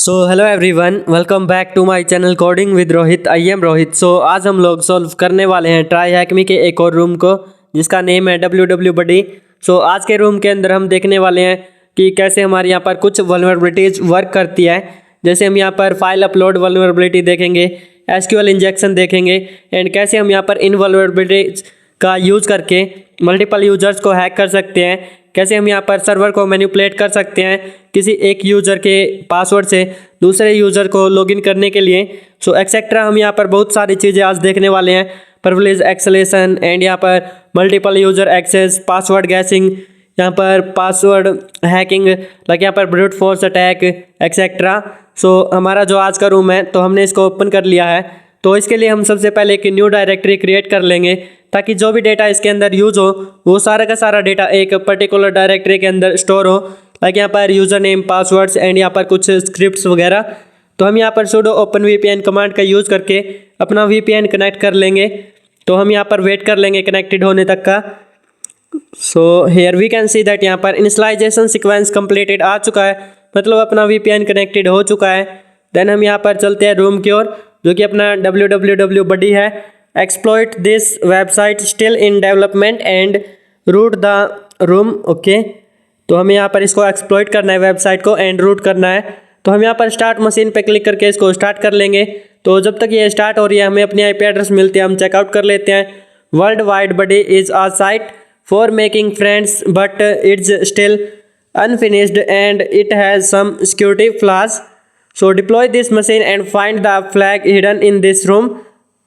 So hello everyone, welcome back to my channel coding with Rohit. I am Rohit. So आज हम लोग solve करने वाले हैं ट्राई हैकमी के एक और रूम को, जिसका नेम है डब्ल्यू बडी। सो आज के रूम के अंदर हम देखने वाले हैं कि कैसे हमारे यहाँ पर कुछ वल्नरेबिलिटीज वर्क करती है। जैसे हम यहाँ पर फाइल अपलोड वल्नरेबिलिटी देखेंगे, एसक्यूएल इंजेक्शन देखेंगे, एंड कैसे हम यहाँ पर इन वल्नरेबिलिटीज का यूज़ करके मल्टीपल यूजर्स को हैक कर सकते हैं, कैसे हम यहाँ पर सर्वर को मैनिपुलेट कर सकते हैं किसी एक यूज़र के पासवर्ड से दूसरे यूज़र को लॉगिन करने के लिए। सो एक्सेट्रा हम यहाँ पर बहुत सारी चीज़ें आज देखने वाले हैं। प्रिविलेज एक्सेलेशन एंड यहाँ पर multiple user access, password guessing, यहाँ पर पासवर्ड हैकिंग, लाइक यहाँ पर brute force attack etcetera. So हमारा जो आज का रूम है तो हमने इसको ओपन कर लिया है। तो इसके लिए हम सबसे पहले एक न्यू डायरेक्टरी क्रिएट कर लेंगे ताकि जो भी डेटा इसके अंदर यूज़ हो वो सारा का सारा डेटा एक पर्टिकुलर डायरेक्टरी के अंदर स्टोर हो, लाइक यहाँ पर यूज़र नेम, पासवर्ड्स एंड यहाँ पर कुछ स्क्रिप्ट्स वगैरह। तो हम यहाँ पर sudo ओपन वीपीएन कमांड का यूज़ करके अपना वीपीएन कनेक्ट कर लेंगे। तो हम यहाँ पर वेट कर लेंगे कनेक्टेड होने तक का। So here we can see that यहाँ पर इनिशियलाइजेशन सीक्वेंस कंप्लीटेड आ चुका है, मतलब अपना वीपीएन कनेक्टेड हो चुका है। देन हम यहाँ पर चलते हैं रूम की ओर, जो कि अपना www बडी है। Exploit this website still in development and root the room. Okay, तो हमें यहाँ पर इसको एक्सप्लॉइट करना है, वेबसाइट को एंड रूट करना है। तो हम यहाँ पर स्टार्ट मशीन पे क्लिक करके इसको स्टार्ट कर लेंगे। तो जब तक ये स्टार्ट हो रही है हमें अपनी आईपी एड्रेस मिलती है, हम चेकआउट कर लेते हैं। World Wide Buddy is a site for making friends but it's still unfinished and it has some security flaws. So deploy this machine and find the flag hidden in this room.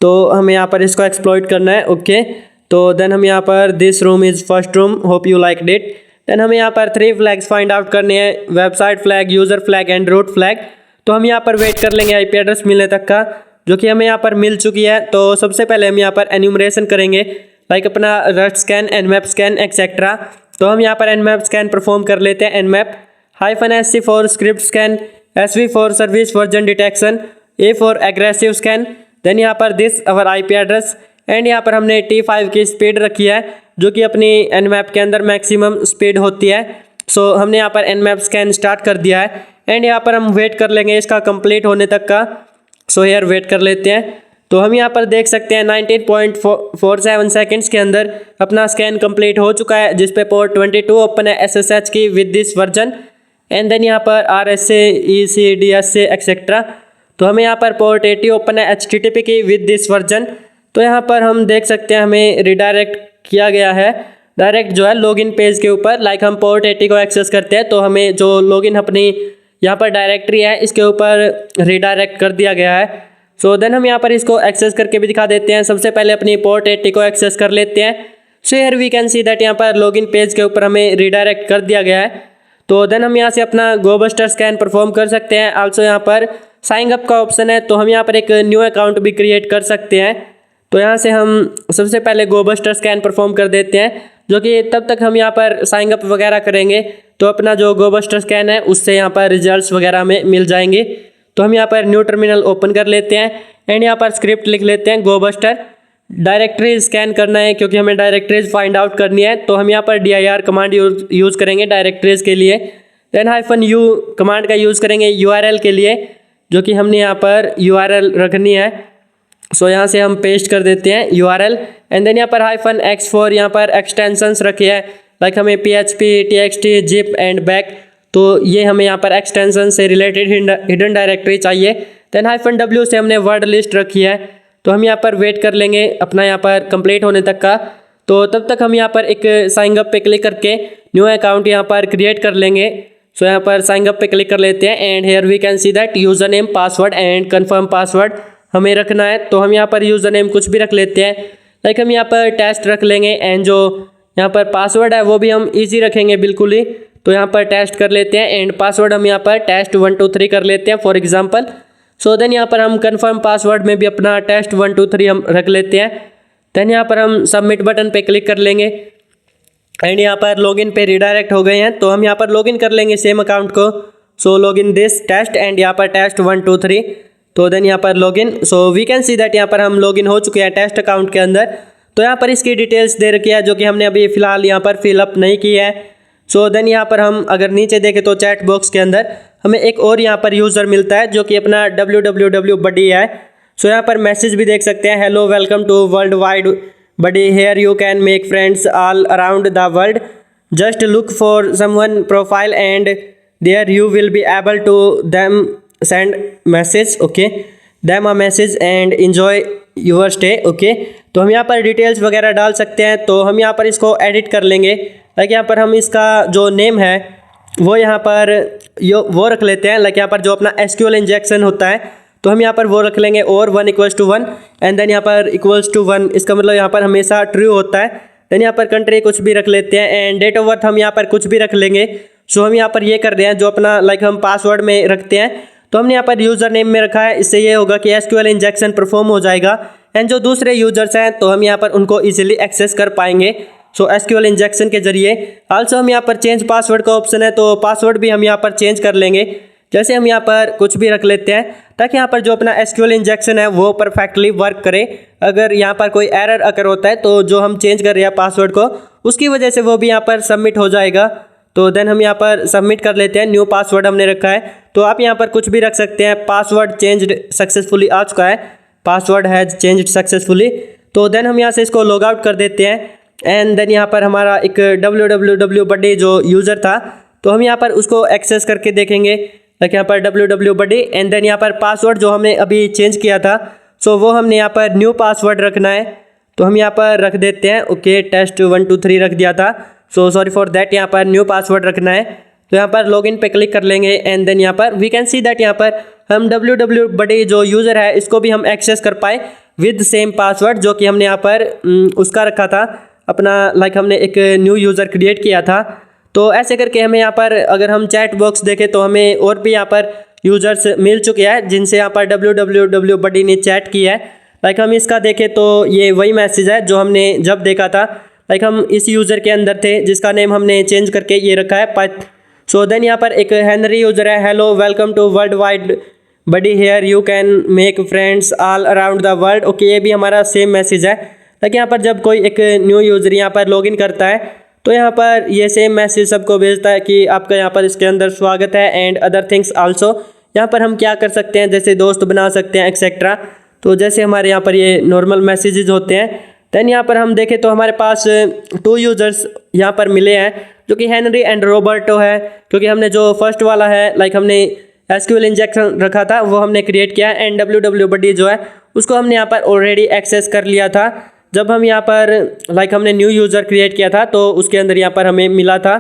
तो हमें यहाँ पर इसको exploit करना है। Okay, तो then हम यहाँ पर this room is first room, hope you like it. Then हमें यहाँ पर 3 फ्लैग्स फाइंड आउट करने हैं, website flag, user flag and root flag. तो हम यहाँ पर वेट कर लेंगे आईपी एड्रेस मिलने तक का, जो कि हमें यहाँ पर मिल चुकी है। तो सबसे पहले हम यहाँ पर एन्यूमरेशन करेंगे, लाइक अपना rust scan, Nmap scan etcetera. तो हम यहाँ पर एनमैप स्कैन परफॉर्म कर लेते हैं। Nmap -SC for script scan, SV for service version detection, A for aggressive scan. Then यहाँ पर this our IP address and यहाँ पर हमने T5 की स्पीड रखी है, जो कि अपनी एनमैप के अंदर मैक्सिमम स्पीड होती है। सो हमने यहाँ पर एनमैप स्कैन स्टार्ट कर दिया है एंड यहाँ पर हम वेट कर लेंगे इसका कंप्लीट होने तक का। सो हेयर वेट कर लेते हैं। तो हम यहाँ पर देख सकते हैं 19.47 सेकेंड्स के अंदर अपना स्कैन कंप्लीट हो चुका है, जिसपे पोर्ट 22 ओपन है SSH की with this version and then यहाँ पर RSA, ECDSA एक्सेट्रा। तो हमें यहाँ पर पोर्ट 80 ओपन है HTTP की विद दिस वर्जन। तो यहाँ पर हम देख सकते हैं हमें रिडायरेक्ट किया गया है, डायरेक्ट जो है लॉगिन पेज के ऊपर। लाइक हम पोर्ट 80 को एक्सेस करते हैं तो हमें जो लॉगिन अपनी यहाँ पर डायरेक्टरी है इसके ऊपर रिडायरेक्ट कर दिया गया है। सो देन हम यहाँ पर इसको एक्सेस करके भी दिखा देते हैं। सबसे पहले अपनी पोर्ट 80 को एक्सेस कर लेते हैं। So here we can see that यहाँ पर लॉगिन पेज के ऊपर हमें रिडायरेक्ट कर दिया गया है। तो देन हम यहाँ से अपना गोबस्टर स्कैन परफॉर्म कर सकते हैं। आल्सो यहाँ पर साइन अप का ऑप्शन है, तो हम यहाँ पर एक न्यू अकाउंट भी क्रिएट कर सकते हैं। तो यहाँ से हम सबसे पहले गोबस्टर स्कैन परफॉर्म कर देते हैं, जो कि तब तक हम यहाँ पर साइन अप वगैरह करेंगे तो अपना जो गोबस्टर स्कैन है उससे यहाँ पर रिजल्ट्स वगैरह में मिल जाएंगे। तो हम यहाँ पर न्यू टर्मिनल ओपन कर लेते हैं एंड यहाँ पर स्क्रिप्ट लिख लेते हैं गोबस्टर। डायरेक्टरीज स्कैन करना है क्योंकि हमें डायरेक्टरीज फाइंड आउट करनी है, तो हम यहाँ पर dir कमांड यूज़ करेंगे डायरेक्टरीज के लिए। देन -u कमांड का यूज़ करेंगे URL के लिए, जो कि हमने यहाँ पर URL रखनी है। सो यहाँ से हम पेस्ट कर देते हैं URL एंड देन यहाँ पर -x फॉर यहाँ पर एक्सटेंशंस रखे हैं, लाइक हमें PHP, TXT, zip and back. तो ये हमें यहाँ पर एक्सटेंशन से रिलेटेड हिडन डायरेक्टरी चाहिए। देन -w से हमने वर्ड लिस्ट रखी है, तो हम यहाँ पर वेट कर लेंगे अपना यहाँ पर कंप्लीट होने तक का। तो तब तक हम यहाँ पर एक साइन अप पे क्लिक करके न्यू अकाउंट यहाँ पर क्रिएट कर लेंगे। सो यहाँ पर साइन अप पे क्लिक कर लेते हैं and here we can see that user name, password and confirm password हमें रखना है। तो हम यहाँ पर यूज़र नेम कुछ भी रख लेते हैं, लाइक हम यहाँ पर टेस्ट रख लेंगे एंड जो यहाँ पर पासवर्ड है वो भी हम ईजी रखेंगे बिल्कुल ही। तो यहाँ पर टेस्ट कर लेते हैं एंड पासवर्ड हम यहाँ पर टेस्ट 1 2 3 कर लेते हैं फॉर एग्जाम्पल। सो देन यहाँ पर हम कन्फर्म पासवर्ड में भी अपना टेस्ट 1 2 3 हम रख लेते हैं। देन यहाँ पर हम सबमिट बटन पे क्लिक कर लेंगे एंड यहाँ पर लॉगिन पे रिडायरेक्ट हो गए हैं, तो हम यहाँ पर लॉगिन कर लेंगे सेम अकाउंट को। सो लॉगिन दिस टेस्ट एंड यहाँ पर टेस्ट 1 2 3। तो देन यहाँ पर login. So we can see that यहाँ पर हम लॉगिन हो चुके हैं टेस्ट अकाउंट के अंदर। तो यहाँ पर इसकी डिटेल्स दे रखी है, जो कि हमने अभी फ़िलहाल यहाँ पर फिलअप नहीं की है। सो देन यहाँ पर हम अगर नीचे देखें तो चैट बॉक्स के अंदर हमें एक और यहाँ पर यूज़र मिलता है जो कि अपना www.buddy है। सो यहाँ पर मैसेज भी देख सकते हैं, hello welcome to World Wide Buddy, here you can make friends all around the world, just look for someone profile and there you will be able to them send message, okay, them a message and enjoy your stay, okay. तो हम यहाँ पर details वगैरह डाल सकते हैं, तो हम यहाँ पर इसको एडिट कर लेंगे। लाइक यहाँ पर हम इसका जो नेम है वो यहाँ पर वो रख लेते हैं, लाइक यहाँ पर जो अपना SQL इंजेक्शन होता है तो हम यहाँ पर वो रख लेंगे, और 1 = 1 एंड देन यहाँ पर =1, इसका मतलब यहाँ पर हमेशा ट्रू होता है। देन यहाँ पर कंट्री कुछ भी रख लेते हैं एंड डेट ऑफ बर्थ हम यहाँ पर कुछ भी रख लेंगे। सो हम यहाँ पर ये कर रहे हैं जो अपना लाइक हम पासवर्ड में रखते हैं, तो हमने यहाँ पर यूज़र नेम में रखा है, इससे ये होगा कि SQL इंजेक्शन परफॉर्म हो जाएगा एंड जो दूसरे यूजर्स हैं तो हम यहाँ पर उनको इजीली एक्सेस कर पाएंगे सो SQL इंजेक्शन के जरिए। आल्सो हम यहाँ पर चेंज पासवर्ड का ऑप्शन है, तो पासवर्ड भी हम यहाँ पर चेंज कर लेंगे। जैसे हम यहाँ पर कुछ भी रख लेते हैं ताकि यहाँ पर जो अपना SQL इंजेक्शन है वो परफेक्टली वर्क करे। अगर यहाँ पर कोई एरर अगर होता है तो जो हम चेंज कर रहे हैं पासवर्ड को उसकी वजह से वो भी यहाँ पर सबमिट हो जाएगा। तो देन हम यहाँ पर सबमिट कर लेते हैं, न्यू पासवर्ड हमने रखा है, तो आप यहाँ पर कुछ भी रख सकते हैं। पासवर्ड चेंज्ड सक्सेसफुली आ चुका है, पासवर्ड हैज चेंज्ड सक्सेसफुली। तो देन हम यहाँ से इसको लॉग आउट कर देते हैं एंड देन यहाँ पर हमारा एक www.buddy जो यूज़र था तो हम यहाँ पर उसको एक्सेस करके देखेंगे, लाइक यहाँ पर www.buddy एंड देन यहाँ पर पासवर्ड जो हमने अभी चेंज किया था सो वो हमने यहाँ पर न्यू पासवर्ड रखना है, तो हम यहाँ पर रख देते हैं, ओके, टेस्ट 1 2 3 रख दिया था, सो सॉरी फॉर दैट। यहाँ पर न्यू पासवर्ड रखना है, तो यहाँ पर लॉगिन पे क्लिक कर लेंगे एंड देन यहाँ पर वी कैन सी दैट यहाँ पर हम www.buddy जो यूज़र है इसको भी हम एक्सेस कर पाए विद सेम पासवर्ड जो कि हमने यहाँ पर उसका रखा था अपना, लाइक हमने एक न्यू यूज़र क्रिएट किया था। तो ऐसे करके हमें यहाँ पर अगर हम चैट बॉक्स देखें तो हमें और भी यहाँ पर यूज़र्स मिल चुके हैं जिनसे यहाँ पर www.buddy ने चैट किया है। लाइक हम इसका देखें तो ये वही मैसेज है जो हमने जब देखा था, लाइक हम इस यूज़र के अंदर थे जिसका नेम हमने चेंज करके ये रखा है। सो देन यहाँ पर एक हेनरी यूज़र है, hello welcome to World Wide Buddy, here you can make friends all around the world, okay, ये भी हमारा सेम मैसेज है। लाइक यहाँ पर जब कोई एक न्यू यूज़र यहाँ पर लॉगिन करता है तो यहाँ पर ये सेम मैसेज सबको भेजता है कि आपका यहाँ पर इसके अंदर स्वागत है एंड अदर थिंग्स आल्सो। यहाँ पर हम क्या कर सकते हैं, जैसे दोस्त बना सकते हैं एक्सेट्रा। तो जैसे हमारे यहाँ पर ये नॉर्मल मैसेजेस होते हैं, देन यहाँ पर हम देखें तो हमारे पास 2 यूज़र्स यहाँ पर मिले हैं जो कि हेनरी एंड रॉबर्टो है, क्योंकि हमने जो फर्स्ट वाला है लाइक हमने SQL इंजेक्शन रखा था वो हमने क्रिएट किया एंड www.buddy जो है उसको हमने यहाँ पर ऑलरेडी एक्सेस कर लिया था जब हम यहाँ पर लाइक हमने न्यू यूज़र क्रिएट किया था तो उसके अंदर यहाँ पर हमें मिला था।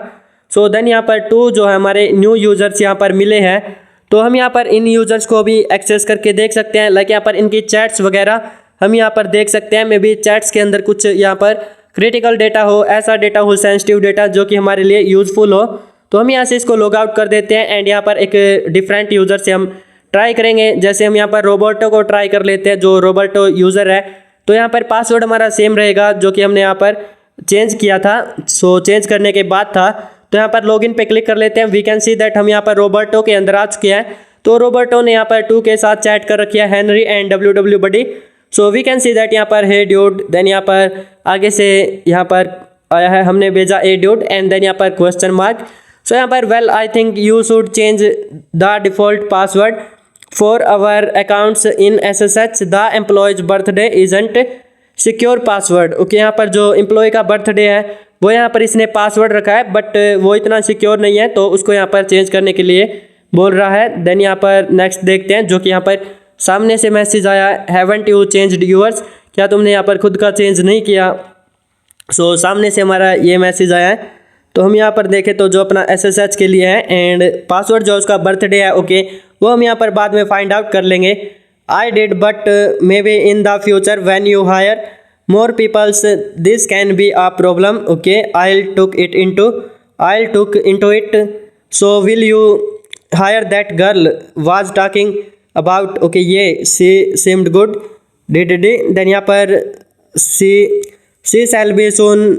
सो देन यहाँ पर 2 जो है हमारे न्यू यूज़र्स यहाँ पर मिले हैं, तो हम यहाँ पर इन यूज़र्स को भी एक्सेस करके देख सकते हैं। लाइक यहाँ पर इनकी चैट्स वगैरह हम यहाँ पर देख सकते हैं, मे बी चैट्स के अंदर कुछ यहाँ पर क्रिटिकल डेटा हो, ऐसा डेटा हो, सेंसिटिव डेटा जो कि हमारे लिए यूज़फुल हो, तो हम यहाँ से इसको लॉग आउट कर देते हैं एंड यहाँ पर एक डिफरेंट यूज़र से हम ट्राई करेंगे। जैसे हम यहाँ पर रोबोटो को ट्राई कर लेते हैं, जो रोबोटो यूज़र है, तो यहाँ पर पासवर्ड हमारा सेम रहेगा जो कि हमने यहाँ पर चेंज किया था। सो चेंज करने के बाद था, तो यहाँ पर लॉगिन पे क्लिक कर लेते हैं। वी कैन सी दैट हम यहाँ पर रोबोटो के अंदर आ चुके हैं, तो रोबोटो ने यहाँ पर 2 के साथ चैट कर रखी है, Henry and www.buddy। So we can see that यहाँ पर हे ड्यूड, देन यहाँ पर आगे से यहाँ पर आया है, हमने भेजा ए ड्यूड एंड देन यहाँ पर क्वेश्चन मार्क। सो यहाँ पर well I think you should change the default password for our accounts in SSH, the employees birthday isn't secure password, okay. यहाँ पर जो एम्प्लॉय का बर्थडे है वो यहाँ पर इसने पासवर्ड रखा है बट वो इतना सिक्योर नहीं है, तो उसको यहाँ पर चेंज करने के लिए बोल रहा है। देन यहाँ पर नेक्स्ट देखते हैं जो कि यहाँ पर सामने से मैसेज आया, हैवंट यू चेंज्ड यूअर्स, क्या तुमने यहाँ पर खुद का चेंज नहीं किया। सो सामने से हमारा ये मैसेज आया है, तो हम यहाँ पर देखें तो जो अपना SSH के लिए है एंड पासवर्ड जो उसका बर्थडे है, ओके, वो हम यहाँ पर बाद में फाइंड आउट कर लेंगे। I did but maybe in the future when you hire more peoples this can be a problem, okay, I took into it, so will you hire that girl was talking about, okay, yeah she seemed good did then यहाँ पर she shall be soon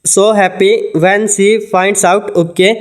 so happy when she finds out, okay.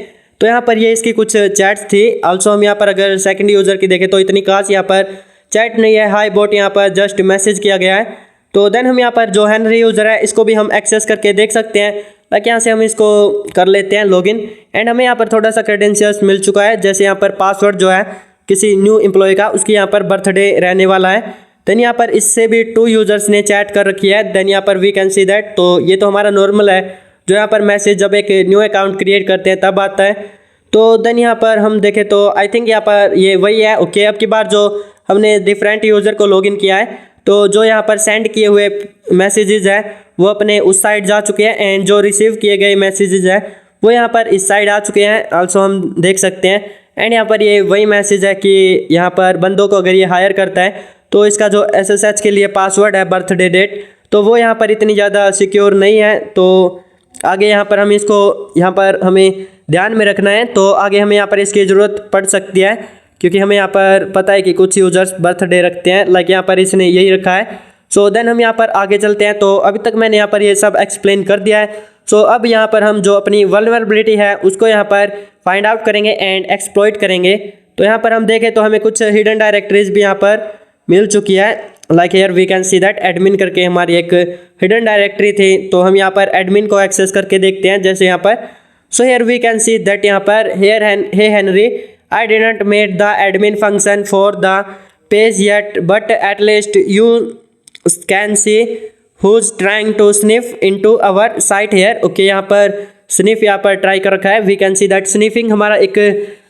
तो यहाँ पर ये इसकी कुछ chats थी। Also हम यहाँ पर अगर सेकंड यूज़र की देखें तो इतनी खास यहाँ पर चैट नहीं है, हाई बोट यहाँ पर जस्ट मैसेज किया गया है। तो देन हम यहाँ पर जो हेनरी यूज़र है इसको भी हम एक्सेस करके देख सकते हैं। लाइक यहाँ से हम इसको कर लेते हैं लॉगिन एंड हमें यहाँ पर थोड़ा सा क्रेडेंशियल्स मिल चुका है। जैसे यहाँ पर पासवर्ड जो है किसी न्यू एम्प्लॉय का, उसकी यहाँ पर बर्थडे रहने वाला है। देन यहाँ पर इससे भी 2 यूजर्स ने चैट कर रखी है। देन यहाँ पर वी कैन सी दैट, तो ये तो हमारा नॉर्मल है जो यहाँ पर मैसेज जब एक न्यू अकाउंट क्रिएट करते हैं तब आता है। तो देन यहाँ पर हम देखें तो आई थिंक यहाँ पर ये वही है। ओके, अब की बार जो हमने डिफरेंट यूज़र को लॉगिन किया है तो जो यहाँ पर सेंड किए हुए मैसेजेस है वो अपने उस साइड जा चुके हैं एंड जो रिसीव किए गए मैसेजेस है वो यहाँ पर इस साइड आ चुके हैं। आल्सो हम देख सकते हैं एंड यहाँ पर ये वही मैसेज है कि यहाँ पर बंदों को अगर ये हायर करता है तो इसका जो SSH के लिए पासवर्ड है बर्थडे डेट, तो वो यहाँ पर इतनी ज़्यादा सिक्योर नहीं है। तो आगे यहाँ पर हम इसको यहाँ पर हमें ध्यान में रखना है। तो आगे हमें यहाँ पर इसकी ज़रूरत पड़ सकती है क्योंकि हमें यहाँ पर पता है कि कुछ यूजर्स बर्थडे रखते हैं, लाइक यहाँ पर इसने यही रखा है। सो देन हम यहाँ पर आगे चलते हैं। तो अभी तक मैंने यहाँ पर ये सब एक्सप्लेन कर दिया है। सो अब यहाँ पर हम जो अपनी वल्नरेबिलिटी है उसको यहाँ पर फाइंड आउट करेंगे एंड एक्सप्लॉइट करेंगे। तो यहाँ पर हम देखें तो हमें कुछ हिडन डायरेक्टरीज भी यहाँ पर मिल चुकी है। Like here we can see that admin करके हमारी एक हिडन डायरेक्टरी थी। तो हम यहाँ पर एडमिन को एक्सेस करके देखते हैं। जैसे यहाँ पर so here we can see that यहाँ पर hey Henry, I didn't made the admin function for the page yet, but at least you can see who's trying to sniff into our site here. Okay, यहाँ पर sniff यहाँ पर try कर रखा है। We can see that sniffing हमारा एक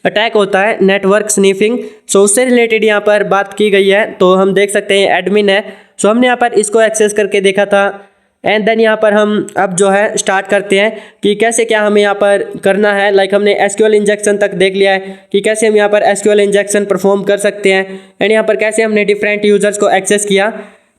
attack होता है, नेटवर्क स्निफिंग। सो उससे रिलेटेड यहाँ पर बात की गई है। तो हम देख सकते हैं एडमिन है। सो हमने यहाँ पर इसको एक्सेस करके देखा था एंड देन यहाँ पर हम अब जो है स्टार्ट करते हैं कि कैसे क्या हमें यहाँ पर करना है। लाइक हमने SQL इंजेक्शन तक देख लिया है कि कैसे हम यहाँ पर SQL इंजेक्शन परफॉर्म कर सकते हैं एंड यहाँ पर कैसे हमने डिफरेंट यूजर्स को एक्सेस किया।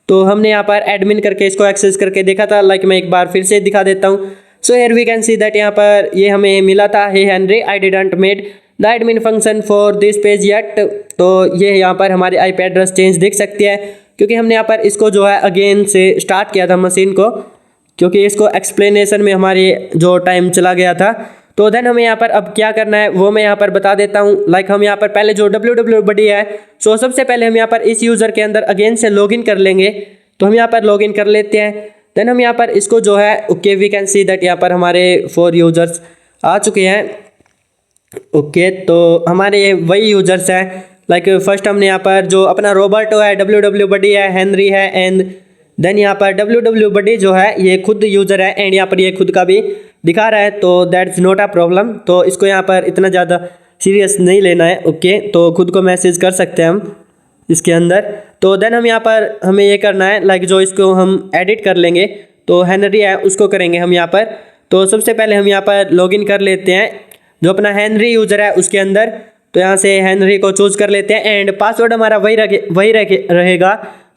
तो हमने यहाँ पर एडमिन करके इसको एक्सेस करके देखा था। लाइक मैं एक बार फिर से दिखा देता हूँ। So here we can see that यहाँ पर ये हमें मिला था, hey Henry I didn't made the admin function for this page yet. तो ये यहाँ पर हमारी IP एड्रेस चेंज दिख सकती है क्योंकि हमने यहाँ पर इसको जो है अगेन से स्टार्ट किया था मशीन को, क्योंकि इसको एक्सप्लेनेशन में हमारी जो टाइम चला गया था। तो देन हमें यहाँ पर अब क्या करना है वो मैं यहाँ पर बता देता हूँ। लाइक हम यहाँ पर पहले जो www है, सो सबसे पहले हम यहाँ पर इस यूज़र के अंदर अगेन से लॉगिन कर लेंगे। तो हम यहाँ पर लॉगिन कर लेते हैं। देन हम यहाँ पर इसको जो है okay we can see that यहाँ पर हमारे 4 यूजर्स आ चुके हैं। ओके, तो हमारे वही यूजर्स हैं। लाइक फर्स्ट हमने यहाँ पर जो अपना रॉबर्टो है, www है, हेनरी है एंड देन यहाँ पर www जो है ये खुद यूज़र है एंड यहाँ पर ये खुद का भी दिखा रहा है। तो दैट्स नॉट अ प्रॉब्लम। तो इसको यहाँ पर इतना ज़्यादा सीरियस नहीं लेना है। ओके, तो खुद को मैसेज कर सकते हैं हम इसके अंदर। तो देन हम यहाँ पर हमें ये करना है लाइक जो इसको हम एडिट कर लेंगे। तो हेनरी है उसको करेंगे हम यहाँ पर। तो सबसे पहले हम यहाँ पर लॉगिन कर लेते हैं जो अपना हेनरी यूज़र है उसके अंदर। तो यहाँ से हेनरी को चूज़ कर लेते हैं एंड पासवर्ड हमारा वही रहेगा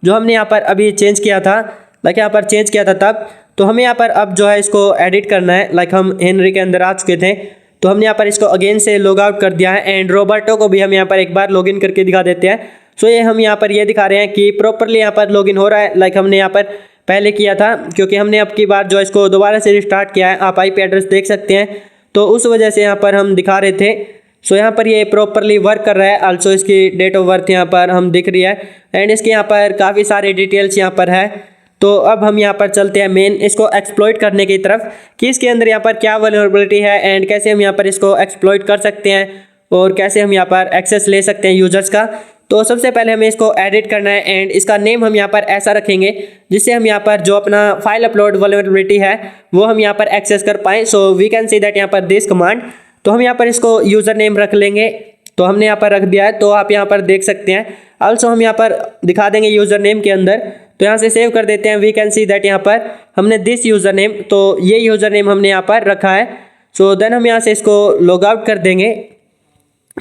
जो हमने यहाँ पर अभी चेंज किया था। लाइक यहाँ पर चेंज किया था तब। तो हमें यहाँ पर अब जो है इसको एडिट करना है। लाइक हम हेनरी के अंदर आ चुके थे तो हमने यहाँ पर इसको अगेन से लॉग आउट कर दिया है एंड रॉबर्टो को भी हम यहाँ पर एक बार लॉगिन करके दिखा देते हैं। सो ये हम यहाँ पर ये दिखा रहे हैं कि प्रॉपरली यहाँ पर लॉगिन हो रहा है लाइक हमने यहाँ पर पहले किया था, क्योंकि हमने अब की बार जो इसको दोबारा से रिस्टार्ट किया है। आप IP एड्रेस देख सकते हैं तो उस वजह से यहाँ पर हम दिखा रहे थे। सो यहाँ पर ये प्रॉपरली वर्क कर रहा है। आल्सो इसकी डेट ऑफ बर्थ यहाँ पर हम दिख रही है एंड इसके यहाँ पर काफ़ी सारे डिटेल्स यहाँ पर है। तो अब हम यहाँ पर चलते हैं मेन इसको एक्सप्लॉइट करने की तरफ कि इसके अंदर यहाँ पर क्या वल्नरेबिलिटी है एंड कैसे हम यहाँ पर इसको एक्सप्लॉइट कर सकते हैं और कैसे हम यहाँ पर एक्सेस ले सकते हैं यूजर्स का। तो सबसे पहले हमें इसको एडिट करना है एंड इसका नेम हम यहाँ पर ऐसा रखेंगे जिससे हम यहाँ पर जो अपना फाइल अपलोड वल्नरेबिलिटी है वो हम यहाँ पर एक्सेस कर पाएँ। So we can see that यहाँ पर दिस कमांड। तो हम यहाँ पर इसको यूज़र नेम रख लेंगे। तो हमने यहाँ पर रख दिया है तो आप यहाँ पर देख सकते हैं। आल्सो हम यहाँ पर दिखा देंगे यूज़र नेम के अंदर। तो यहाँ से सेव कर देते हैं। वी कैन सी दैट यहाँ पर हमने दिस यूज़र नेम, तो ये यूज़र नेम हमने यहाँ पर रखा है। सो देन हम यहाँ से इसको लॉग आउट कर देंगे।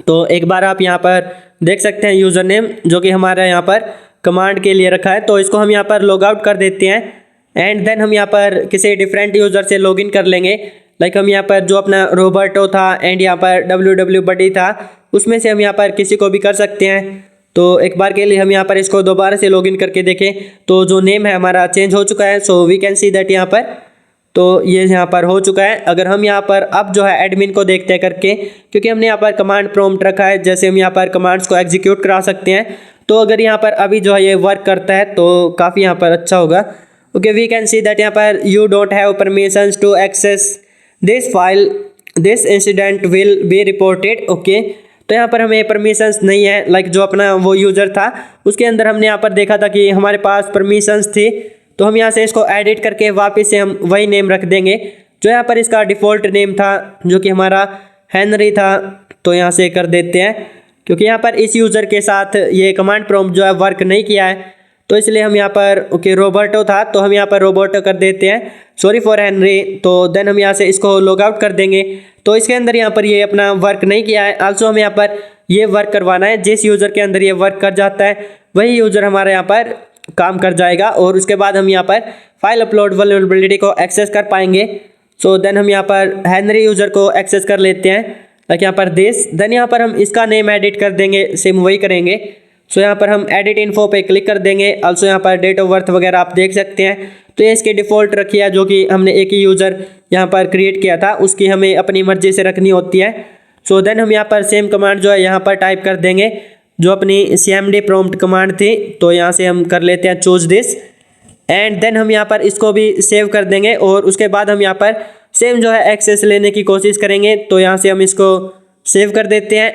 तो एक बार आप यहाँ पर देख सकते हैं यूज़र नेम जो कि हमारा यहाँ पर कमांड के लिए रखा है। तो इसको हम यहाँ पर लॉग आउट कर देते हैं एंड देन हम यहाँ पर किसी डिफरेंट यूज़र से लॉगिन कर लेंगे। लाइक हम यहाँ पर जो अपना रॉबर्टो था एंड यहाँ पर www था उसमें से हम यहाँ पर किसी को भी कर सकते हैं। तो एक बार के लिए हम यहाँ पर इसको दोबारा से लॉगिन करके देखें तो जो नेम है हमारा चेंज हो चुका है। So we can see that यहाँ पर तो ये यहाँ पर हो चुका है। अगर हम यहाँ पर अब जो है एडमिन को देखते हैं करके, क्योंकि हमने यहाँ पर कमांड प्रॉम्प्ट रखा है, जैसे हम यहाँ पर कमांड्स को एग्जीक्यूट करा सकते हैं। तो अगर यहाँ पर अभी जो है ये वर्क करता है तो काफ़ी यहाँ पर अच्छा होगा। Okay we can see that यहाँ पर you don't have permissions to access this file, this incident will be reported. Okay तो यहाँ पर हमें परमिशंस नहीं है, लाइक जो अपना वो यूज़र था उसके अंदर हमने यहाँ पर देखा था कि हमारे पास परमिशंस थी, तो हम यहाँ से इसको एडिट करके वापस से हम वही नेम रख देंगे जो यहाँ पर इसका डिफ़ॉल्ट नेम था जो कि हमारा हेनरी था। तो यहाँ से कर देते हैं क्योंकि यहाँ पर इस यूज़र के साथ ये कमांड प्रॉम्प्ट जो है वर्क नहीं किया है, तो इसलिए हम यहाँ पर ओके रोबर्टो था तो हम यहाँ पर रोबर्टो कर देते हैं, सॉरी फॉर हेनरी। तो देन हम यहाँ से इसको लॉग आउट कर देंगे। तो इसके अंदर यहाँ पर ये अपना वर्क नहीं किया है। आल्सो हमें यहाँ पर ये वर्क करवाना है, जिस यूज़र के अंदर ये वर्क कर जाता है वही यूज़र हमारे यहाँ पर काम कर जाएगा और उसके बाद हम यहाँ पर फाइल अपलोड वल्नरेबिलिटी को एक्सेस कर पाएंगे। सो देन हम यहाँ पर हेनरी यूज़र को एक्सेस कर लेते हैं, लाइक यहाँ पर दिस। देन यहाँ पर हम इसका नेम एडिट कर देंगे, सेम वही करेंगे। सो यहाँ पर हम एडिट इन्फो पे क्लिक कर देंगे। आल्सो यहाँ पर डेट ऑफ बर्थ वगैरह आप देख सकते हैं, तो ये इसकी डिफ़ॉल्ट रखी है जो कि हमने एक ही यूज़र यहाँ पर क्रिएट किया था, उसकी हमें अपनी मर्ज़ी से रखनी होती है। सो देन हम यहाँ पर सेम कमांड जो है यहाँ पर टाइप कर देंगे जो अपनी cmd प्रॉम्प्ट कमांड थी। तो यहाँ से हम कर लेते हैं चूज दिस एंड देन हम यहाँ पर इसको भी सेव कर देंगे और उसके बाद हम यहाँ पर सेम जो है एक्सेस लेने की कोशिश करेंगे। तो यहाँ से हम इसको सेव कर देते हैं।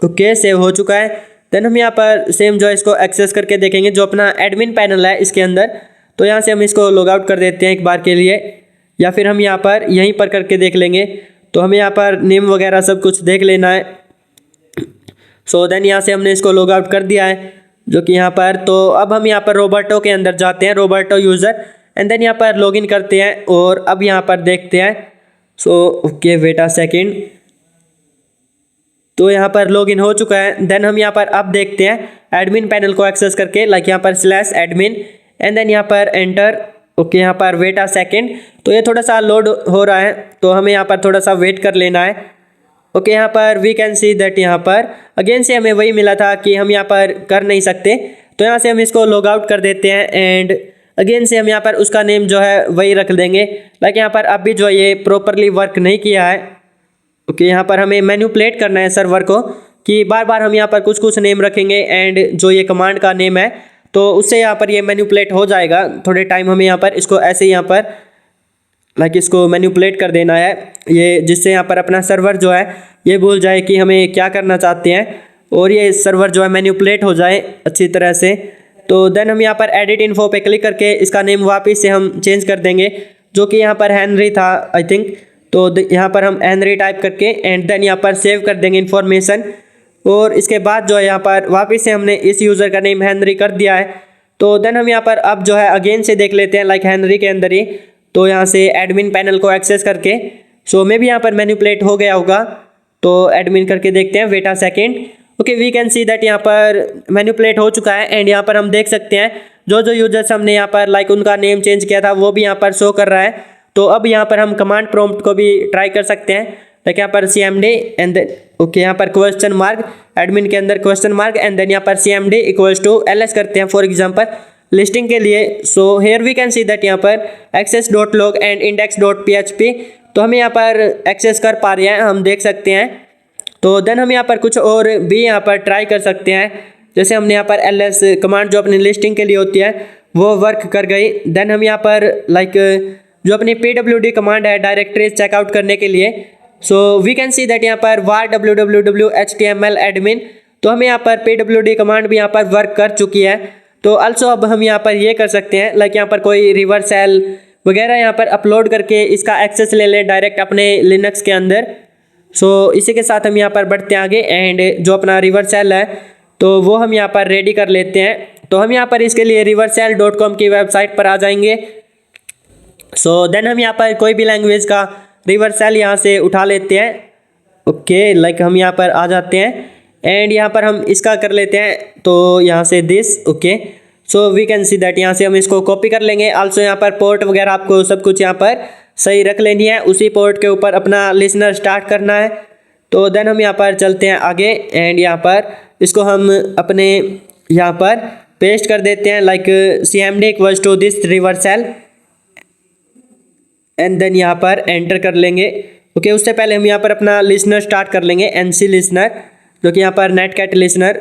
ओके सेव हो चुका है। देन हम यहाँ पर सेम जो है इसको एक्सेस करके देखेंगे जो अपना एडमिन पैनल है इसके अंदर। तो यहाँ से हम इसको लॉग आउट कर देते हैं एक बार के लिए, या फिर हम यहाँ पर यहीं पर करके देख लेंगे। तो हमें यहाँ पर नेम वगैरह सब कुछ देख लेना है। सो देन यहाँ से हमने इसको लॉग आउट कर दिया है जो कि यहाँ पर। तो अब हम यहाँ पर रोबर्टो के अंदर जाते हैं, रोबर्टो यूज़र, एंड देन यहाँ पर लॉगिन करते हैं और अब यहाँ पर देखते हैं। So okay wait a second, तो यहाँ पर लॉगिन हो चुका है। देन हम यहाँ पर अब देखते हैं एडमिन पैनल को एक्सेस करके, लाइक यहाँ पर /admin एंड देन यहाँ पर एंटर। ओके यहाँ पर वेट अ सेकेंड, तो ये थोड़ा सा लोड हो रहा है तो हमें यहाँ पर थोड़ा सा वेट कर लेना है। ओके यहाँ पर वी कैन सी दैट यहाँ पर अगेन से हमें वही मिला था कि हम यहाँ पर कर नहीं सकते, तो यहाँ से हम इसको लॉग आउट कर देते हैं एंड अगेन से हम यहाँ पर उसका नेम जो है वही रख देंगे। लाइक यहाँ पर अभी जो ये प्रॉपरली वर्क नहीं किया है। ओके यहाँ पर हमें मैनिपुलेट करना है सर्वर को कि बार बार हम यहाँ पर कुछ कुछ नेम रखेंगे एंड जो ये कमांड का नेम है तो उससे यहाँ पर ये मैनिपुलेट हो जाएगा। थोड़े टाइम हमें यहाँ पर इसको ऐसे यहाँ पर लाइक इसको मैनिपुलेट कर देना है ये, जिससे यहाँ पर अपना सर्वर जो है ये भूल जाए कि हमें क्या करना चाहते हैं और ये सर्वर जो है मैनिपुलेट हो जाए अच्छी तरह से। तो देन हम यहाँ पर एडिट इन्फो पे क्लिक करके इसका नेम वापस से हम चेंज कर देंगे जो कि यहाँ पर हेनरी था आई थिंक। तो यहाँ पर हम हेनरी टाइप करके एंड देन यहाँ पर सेव कर देंगे इन्फॉर्मेशन और इसके बाद जो है यहाँ पर वापस से हमने इस यूज़र का नेम हेनरी कर दिया है। तो देन हम यहाँ पर अब जो है अगेन से देख लेते हैं लाइक हेनरी के अंदर ही। तो यहाँ से एडमिन पैनल को एक्सेस करके सो मे भी यहाँ पर मैनिपुलेट हो गया होगा, तो एडमिन करके देखते हैं wait a second. Okay we can see that यहाँ पर मैनिपुलेट हो चुका है एंड यहाँ पर हम देख सकते हैं जो जो यूजर्स हमने यहाँ पर लाइक उनका नेम चेंज किया था वो भी यहाँ पर शो कर रहा है। तो अब यहाँ पर हम कमांड प्रॉम्प्ट को भी ट्राई कर सकते हैं, लाइक यहाँ पर cmd एंड देन ओके यहाँ पर क्वेश्चन मार्क एडमिन के अंदर क्वेश्चन मार्क एंड देन यहाँ पर cmd इक्वल्स टू ls करते हैं फॉर एग्जांपल लिस्टिंग के लिए। So here we can see that यहाँ पर access.log एंड index.php तो हम यहाँ पर एक्सेस कर पा रहे हैं, हम देख सकते हैं। तो देन हम यहाँ पर कुछ और भी यहाँ पर ट्राई कर सकते हैं, जैसे हमने यहाँ पर ls कमांड जो अपनी लिस्टिंग के लिए होती है वो वर्क कर गई। देन हम यहाँ पर लाइक जो अपनी pwd कमांड है डायरेक्टरीज चेकआउट करने के लिए, so we can see that यहाँ पर var www html admin तो हमें यहाँ पर pwd कमांड भी यहाँ पर वर्क कर चुकी है। तो अल्सो अब हम यहाँ पर ये कर सकते हैं लाइक यहाँ पर कोई रिवर सेल वगैरह यहाँ पर अपलोड करके इसका एक्सेस ले लें डायरेक्ट अपने लिनक्स के अंदर। सो इसी के साथ हम यहाँ पर बढ़ते हैं आगे एंड जो अपना रिवर सेल है तो वो हम यहाँ पर रेडी कर लेते हैं। तो हम यहाँ पर इसके लिए rivercell.com की वेबसाइट पर आ जाएंगे। सो देन हम यहाँ पर कोई भी लैंग्वेज का रिवर सेल यहाँ से उठा लेते हैं। ओके लाइक हम यहाँ पर आ जाते हैं एंड यहाँ पर हम इसका कर लेते हैं, तो यहाँ से this okay so we can see that यहाँ से हम इसको कॉपी कर लेंगे। आल्सो यहाँ पर पोर्ट वगैरह आपको सब कुछ यहाँ पर सही रख लेनी है, उसी पोर्ट के ऊपर अपना लिसनर स्टार्ट करना है। तो देन हम यहाँ पर चलते हैं आगे एंड यहाँ पर इसको हम अपने यहाँ पर पेस्ट कर देते हैं like cmd equals to this reverse shell and then यहाँ पर एंटर कर लेंगे। ओके उससे पहले हम यहाँ पर अपना लिसनर स्टार्ट कर लेंगे nc लिसनर जो कि यहाँ पर नेटकैट लिसनर।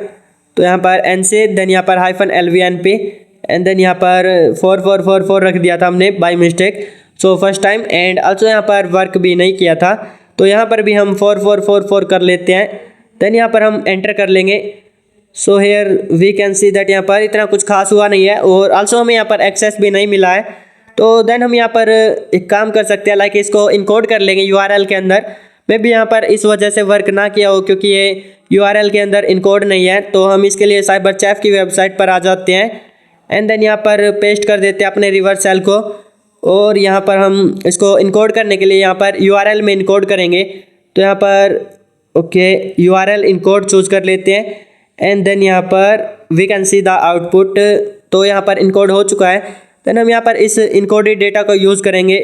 तो यहाँ पर nc देन यहाँ पर -lvnp एंड देन यहाँ पर 4444 रख दिया था हमने by mistake, so first time. And also यहाँ पर वर्क भी नहीं किया था, तो यहाँ पर भी हम 4444 कर लेते हैं। देन यहाँ पर हम एंटर कर लेंगे। So here we can see that यहाँ पर इतना कुछ खास हुआ नहीं है, और ऑल्सो हमें यहाँ पर एक्सेस भी नहीं मिला है। तो देन हम यहाँ पर एक काम कर सकते हैं, लाइक इसको इनकोड कर लेंगे यूआरएल के अंदर। मे भी यहाँ पर इस वजह से वर्क ना किया हो, क्योंकि ये यूआरएल के अंदर इनकोड नहीं है। तो हम इसके लिए साइबरचैफ की वेबसाइट पर आ जाते हैं, एंड देन यहाँ पर पेस्ट कर देते हैं अपने रिवर्स सेल को, और यहाँ पर हम इसको इनकोड करने के लिए यहाँ पर यूआरएल में इनकोड करेंगे। तो यहाँ पर ओके यूआरएल इनकोड चूज कर लेते हैं, एंड देन यहाँ पर we can see the output. तो यहाँ पर इनकोड हो चुका है। देन हम यहाँ पर इस इनकोडेड डेटा को यूज़ करेंगे।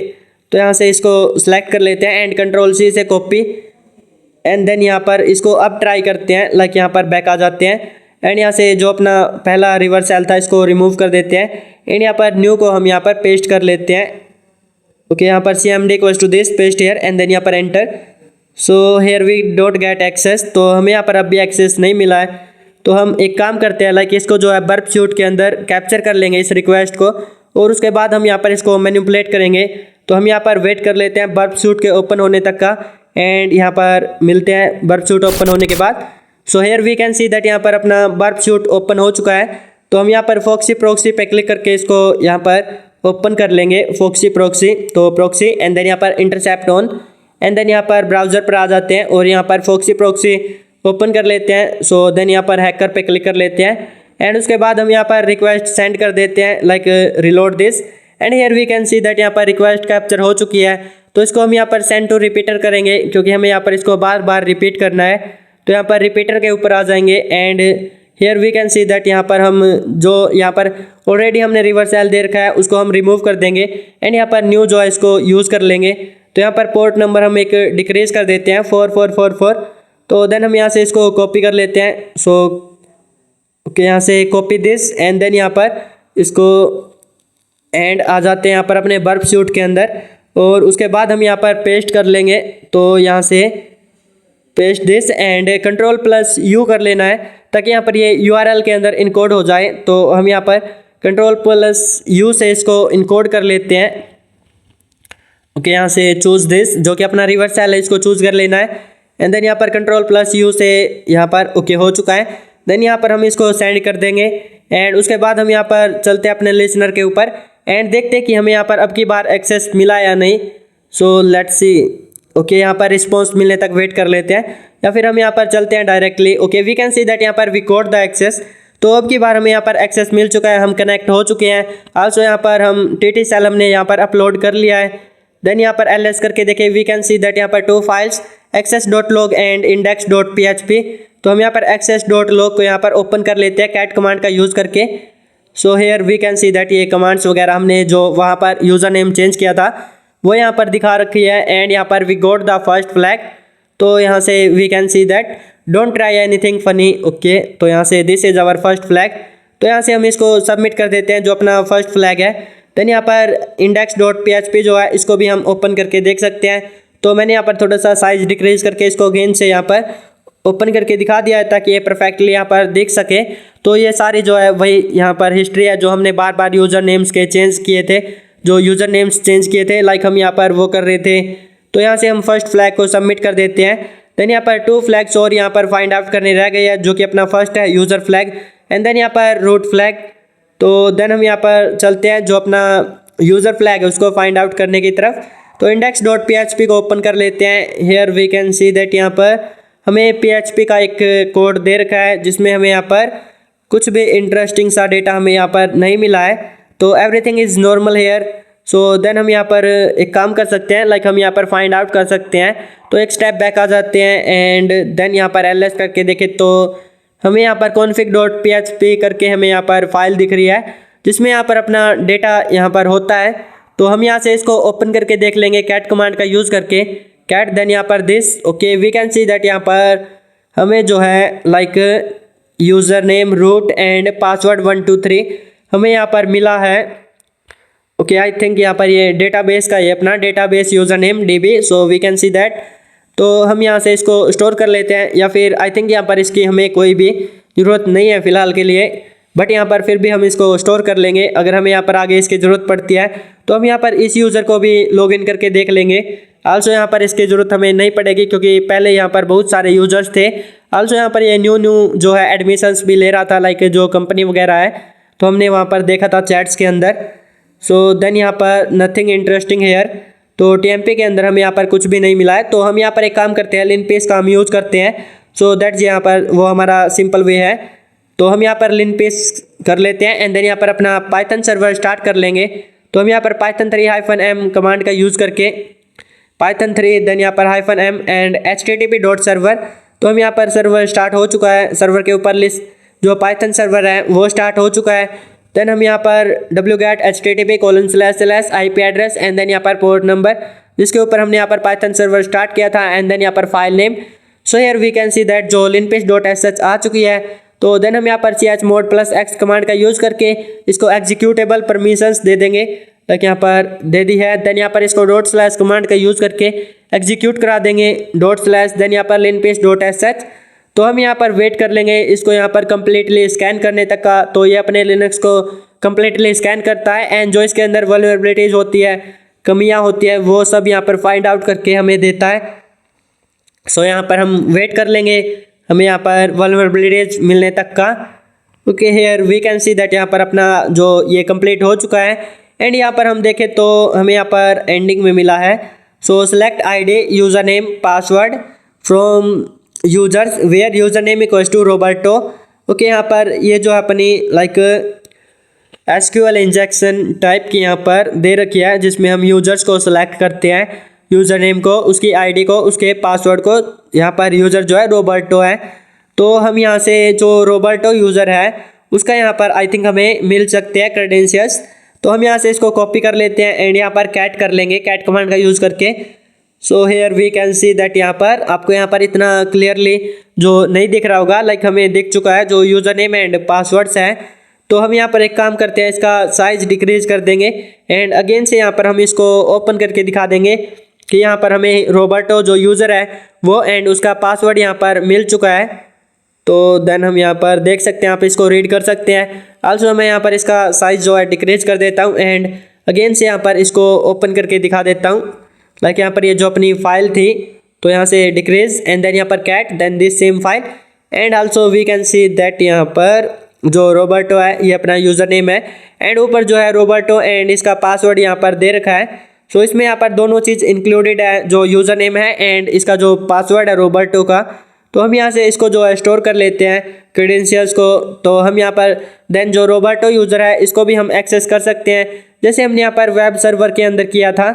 तो यहाँ से इसको सिलेक्ट कर लेते हैं एंड कंट्रोल सी से कॉपी, एंड देन यहाँ पर इसको अब ट्राई करते हैं, लाइक यहाँ पर बैक आ जाते हैं, एंड यहाँ से जो अपना पहला रिवर्स सेल था इसको रिमूव कर देते हैं, एंड यहाँ पर न्यू को हम यहाँ पर पेस्ट कर लेते हैं। ओके यहाँ पर CMD equals to this paste here, and then यहाँ पर enter. So here we don't get access, तो हमें यहाँ पर अभी एक्सेस नहीं मिला है। तो हम एक काम करते हैं, लाइक इसको जो है बर्ब सूट के अंदर कैप्चर कर लेंगे इस रिक्वेस्ट को, और उसके बाद हम यहाँ पर इसको मैनिपुलेट करेंगे। तो हम यहाँ पर वेट कर लेते हैं बर्ब सूट के ओपन होने तक का, एंड यहाँ पर मिलते हैं बर्ब सूट ओपन होने के बाद। So here we can see that यहाँ पर अपना बर्ब सूट ओपन हो चुका है। तो हम यहाँ पर फॉक्सी प्रॉक्सी पे क्लिक करके इसको यहाँ पर ओपन कर लेंगे, फॉक्सी प्रॉक्सी। तो प्रॉक्सी, एंड देन यहाँ पर इंटरसेप्ट ऑन, एंड देन यहाँ पर ब्राउजर पर आ जाते हैं और यहाँ पर फॉक्सी प्रॉक्सी ओपन कर लेते हैं। सो देन यहाँ पर हैकर पे क्लिक कर लेते हैं, एंड उसके बाद हम यहाँ पर रिक्वेस्ट सेंड कर देते हैं, like reload this, and here we can see that यहाँ पर रिक्वेस्ट कैप्चर हो चुकी है। तो इसको हम यहाँ पर सेंड टू रिपीटर करेंगे, क्योंकि हमें यहाँ पर इसको बार बार रिपीट करना है। तो यहाँ पर रिपीटर के ऊपर आ जाएंगे, and here we can see that यहाँ पर हम जो यहाँ पर ऑलरेडी हमने रिवर्स सेल दे रखा है उसको हम रिमूव कर देंगे, एंड यहाँ पर न्यू जो है इसको यूज़ कर लेंगे। तो यहाँ पर पोर्ट नंबर हम एक डिक्रीज कर देते हैं 4444। तो देन हम यहाँ से इसको कॉपी कर लेते हैं। सो ओके यहाँ से कॉपी दिस, एंड देन यहाँ पर इसको एंड आ जाते हैं यहाँ पर अपने बर्ब सूट के अंदर, और उसके बाद हम यहाँ पर पेस्ट कर लेंगे। तो यहाँ से पेस्ट दिस एंड Ctrl+U कर लेना है, ताकि यहाँ पर ये यूआरएल के अंदर इनकोड हो जाए। तो हम यहाँ पर Ctrl+U से इसको इनकोड कर लेते हैं। ओके यहाँ से चूज़ दिस, जो कि अपना रिवर्स सेल है, इसको चूज़ कर लेना है, एंड देन यहाँ पर Ctrl+U से यहाँ पर ओके हो चुका है। देन यहाँ पर हम इसको सेंड कर देंगे, एंड उसके बाद हम यहाँ पर चलते हैं अपने लिसनर के ऊपर, एंड देखते हैं कि हमें यहाँ पर अब की बार एक्सेस मिला या नहीं। So let's see. ओके यहाँ पर रिस्पॉन्स मिलने तक वेट कर लेते हैं, या फिर हम यहाँ पर चलते हैं directly. Okay we can see that यहाँ पर वी गॉट द एक्सेस। तो अब की बार हमें यहाँ पर एक्सेस मिल चुका है, हम कनेक्ट हो चुके हैं। आल्सो यहाँ पर हम TT सेल हमने यहाँ पर अपलोड कर लिया है। देन यहाँ पर ls करके देखें, वी कैन सी दैट यहाँ पर 2 फाइल्स access.log एंड index.php। तो हम यहाँ पर access.log को यहाँ पर ओपन कर लेते हैं कैट कमांड का यूज़ करके। So here we can see that ये कमांड्स वगैरह हमने जो वहाँ पर यूज़र नेम चेंज किया था वो यहाँ पर दिखा रखी है, एंड यहाँ पर we got the first flag. तो यहाँ से we can see that don't try anything funny. Okay तो यहाँ से this is our first flag. तो यहाँ से हम इसको सबमिट कर देते हैं, जो अपना फर्स्ट फ्लैग है। देन यहाँ पर index.php जो है इसको भी हम ओपन करके देख सकते हैं। तो मैंने यहाँ पर थोड़ा सा साइज डिक्रीज करके इसको अगेन से यहाँ पर ओपन करके दिखा दिया है, ताकि ये परफेक्टली यहाँ पर देख सके। तो ये सारी जो है वही यहाँ पर हिस्ट्री है, जो हमने बार बार यूज़र नेम्स के चेंज किए थे, जो यूज़र नेम्स चेंज किए थे, लाइक हम यहाँ पर वो कर रहे थे। तो यहाँ से हम फर्स्ट फ्लैग को सबमिट कर देते हैं। देन यहाँ पर 2 फ्लैग्स और यहाँ पर फाइंड आउट करने रह गए हैं, जो कि अपना फर्स्ट है यूज़र फ्लैग, एंड देन यहाँ पर रूट फ्लैग। तो देन हम यहाँ पर चलते हैं, जो अपना यूज़र फ्लैग है उसको फाइंड आउट करने की तरफ। तो index.php को ओपन कर लेते हैं। Here we can see that यहाँ पर हमें PHP का एक कोड दे रखा है, जिसमें हमें यहाँ पर कुछ भी इंटरेस्टिंग सा डेटा हमें यहाँ पर नहीं मिला है। तो everything is normal here. So then हम यहाँ पर एक काम कर सकते हैं, लाइक हम यहाँ पर फाइंड आउट कर सकते हैं। तो एक स्टेप बैक आ जाते हैं, एंड देन यहाँ पर ls करके देखें तो हमें यहाँ पर config.php करके हमें यहाँ पर फाइल दिख रही है, जिसमें यहाँ पर अपना डेटा यहाँ पर होता है। तो हम यहाँ से इसको ओपन करके देख लेंगे कैट कमांड का यूज़ करके, कैट देन यहाँ पर this. Okay we can see that यहाँ पर हमें जो है like user name root and password 123 हमें यहाँ पर मिला है। ओके आई थिंक यहाँ पर ये डेटाबेस का ये अपना database user name DB। So we can see that. तो हम यहाँ से इसको स्टोर कर लेते हैं, या फिर आई थिंक यहाँ पर इसकी हमें कोई भी ज़रूरत नहीं है फ़िलहाल के लिए। बट यहाँ पर फिर भी हम इसको स्टोर कर लेंगे। अगर हमें यहाँ पर आगे इसकी ज़रूरत पड़ती है तो हम यहाँ पर इस यूज़र को भी लॉगिन करके देख लेंगे। आल्सो यहाँ पर इसकी ज़रूरत हमें नहीं पड़ेगी क्योंकि पहले यहाँ पर बहुत सारे यूजर्स थे। आल्सो यहाँ पर ये न्यू जो है एडमिशन्स भी ले रहा था, लाइक जो कंपनी वगैरह है, तो हमने वहाँ पर देखा था चैट्स के अंदर। सो देन यहाँ पर नथिंग इंटरेस्टिंग हेयर, तो टीएमपी के अंदर हमें यहाँ पर कुछ भी नहीं मिला है। तो हम यहाँ पर एक काम करते हैं, लिनपेज का हम यूज़ करते हैं। सो दैट्स यहाँ पर वो हमारा सिंपल वे है। तो हम यहाँ पर लिनपेज कर लेते हैं एंड देन यहाँ पर अपना पाइथन सर्वर स्टार्ट कर लेंगे। तो हम यहाँ पर python 3-m कमांड का यूज़ करके python 3 देन यहाँ पर -m एंड http.server, तो हम यहाँ पर सर्वर स्टार्ट हो चुका है। सर्वर के ऊपर लिस्ट जो पाइथन सर्वर है वो स्टार्ट हो चुका है। देन हम यहाँ पर wget http:// IP address and then यहाँ पर पोर्ट नंबर, जिसके ऊपर हमने यहाँ पर पाइथन सर्वर स्टार्ट किया था, एंड देन यहाँ पर file name. So here we can see that जो linpage.sh आ चुकी है। तो देन हम यहाँ पर chmod +x कमांड का यूज़ करके इसको एग्जीक्यूटेबल परमिशंस दे देंगे, लाइक यहाँ पर दे दी है। देन यहाँ पर इसको // कमांड का यूज़ करके एग्जीक्यूट करा देंगे /, देन यहाँ पर linpage.sh। तो हम यहाँ पर वेट कर लेंगे इसको यहाँ पर कम्प्लीटली स्कैन करने तक का। तो ये अपने लिनक्स को कम्प्लीटली स्कैन करता है एंड जो इसके अंदर वल्नरेबिलिटीज होती है, कमियाँ होती है, वो सब यहाँ पर फाइंड आउट करके हमें देता है। सो यहाँ पर हम वेट कर लेंगे हमें यहाँ पर वल्नरेबिलिटीज मिलने तक का। Okay, here we can see that यहाँ पर अपना जो ये कंप्लीट हो चुका है एंड यहाँ पर हम देखें तो हमें यहाँ पर एंडिंग में मिला है। So select ID user name password from users where user name equals to Roberto. Okay, यहाँ पर ये जो अपनी लाइक SQL इंजेक्शन टाइप की यहाँ पर दे रखी है, जिसमें हम यूजर्स को सिलेक्ट करते हैं, यूज़र नेम को, उसकी ID को, उसके पासवर्ड को। यहाँ पर यूज़र जो है रोबर्टो है। तो हम यहाँ से जो रोबर्टो यूज़र है उसका यहाँ पर आई थिंक हमें मिल सकते हैं क्रेडेंशियल्स। तो हम यहाँ से इसको कॉपी कर लेते हैं एंड यहाँ पर कैट कर लेंगे, कैट कमांड का यूज़ करके। So here we can see that यहाँ पर आपको यहाँ पर इतना क्लियरली जो नहीं दिख रहा होगा, लाइक हमें दिख चुका है जो यूज़र नेम एंड पासवर्ड्स हैं। तो हम यहाँ पर एक काम करते हैं, इसका साइज डिक्रीज कर देंगे एंड अगेन से यहाँ पर हम इसको ओपन करके दिखा देंगे कि यहाँ पर हमें रोबर्टो जो यूज़र है वो एंड उसका पासवर्ड यहाँ पर मिल चुका है। तो देन हम यहाँ पर देख सकते हैं, आप इसको रीड कर सकते हैं। आल्सो मैं यहाँ पर इसका साइज़ जो है डिक्रीज कर देता हूँ एंड अगेन से यहाँ पर इसको ओपन करके दिखा देता हूँ। लाइक यहाँ पर ये जो अपनी फाइल थी तो यहाँ से डिक्रीज एंड देन यहाँ पर cat then this same file and also we can see that यहाँ पर जो रोबर्टो है ये अपना यूज़र नेम है एंड ऊपर जो है रोबर्टो एंड इसका पासवर्ड यहाँ पर दे रखा है। सो इसमें यहाँ पर दोनों चीज़ इंक्लूडेड है, जो यूज़र नेम है एंड इसका जो पासवर्ड है रोबर्टो का। तो हम यहाँ से इसको जो है स्टोर कर लेते हैं क्रेडेंशियल्स को। तो हम यहाँ पर देन जो रोबर्टो यूज़र है इसको भी हम एक्सेस कर सकते हैं, जैसे हमने यहाँ पर वेब सर्वर के अंदर किया था।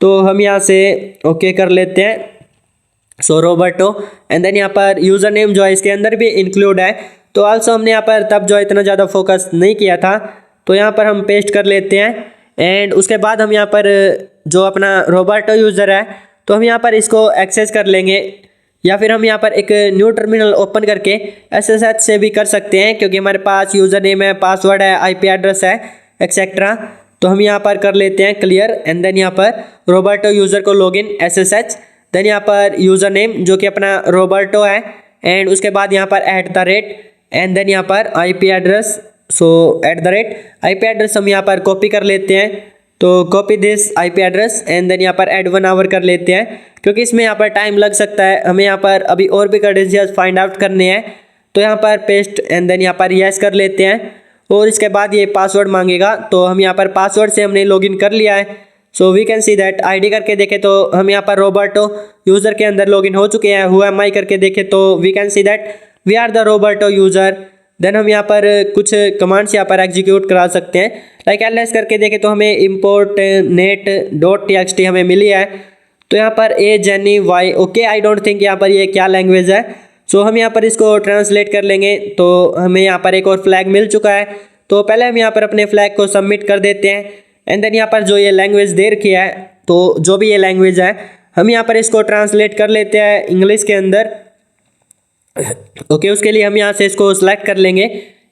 तो हम यहाँ से ओके कर लेते हैं सो रोबर्टो एंड देन यहाँ पर यूज़र नेम जो है इसके अंदर भी इंक्लूड है। तो आल्सो हमने यहाँ पर तब जो इतना ज़्यादा फोकस नहीं किया था, तो यहाँ पर हम पेस्ट कर लेते हैं एंड उसके बाद हम यहाँ पर जो अपना रोबर्टो यूज़र है तो हम यहाँ पर इसको एक्सेस कर लेंगे, या फिर हम यहाँ पर एक न्यू टर्मिनल ओपन करके SSH से भी कर सकते हैं, क्योंकि हमारे पास यूज़र नेम है, पासवर्ड है, IP एड्रेस है एक्सेट्रा। तो हम यहाँ पर कर लेते हैं क्लियर एंड देन यहाँ पर रोबर्टो यूज़र को लॉगिन SSH, देन यहाँ पर यूज़र नेम जो कि अपना रोबर्टो है एंड उसके बाद यहाँ पर @ एंड देन यहाँ पर IP address. So @IP address हम यहाँ पर कॉपी कर लेते हैं। तो copy this IP address and then यहाँ पर ऐड 1 आवर कर लेते हैं, क्योंकि इसमें यहाँ पर टाइम लग सकता है, हमें यहाँ पर अभी और भी क्रेडेंशियल्स फाइंड आउट करने हैं। तो यहाँ पर पेस्ट एंड देन यहाँ पर यस कर लेते हैं और इसके बाद ये पासवर्ड मांगेगा। तो हम यहाँ पर पासवर्ड से हमने लॉगिन कर लिया है। So we can see that ID करके देखें तो हम यहाँ पर रोबर्टो यूज़र के अंदर लॉगिन हो चुके हैं। हु एम आई करके देखें तो we can see that we are the Roberto user. Then हम यहाँ पर कुछ कमांड्स यहाँ पर एग्जीक्यूट करा सकते हैं, लाइक ls करके देखें तो हमें import net.txt हमें मिली है। तो यहाँ पर AJENY okay, I don't think यहाँ पर ये क्या लैंग्वेज है। सो हम यहाँ पर इसको ट्रांसलेट कर लेंगे। तो हमें यहाँ पर एक और फ्लैग मिल चुका है। तो पहले हम यहाँ पर अपने फ्लैग को सबमिट कर देते हैं एंड देन यहाँ पर जो ये लैंग्वेज दे रखी है, तो जो भी ये लैंग्वेज है हम यहाँ पर इसको ट्रांसलेट कर लेते हैं इंग्लिश के अंदर। ओके, उसके लिए हम यहाँ से इसको सिलेक्ट कर लेंगे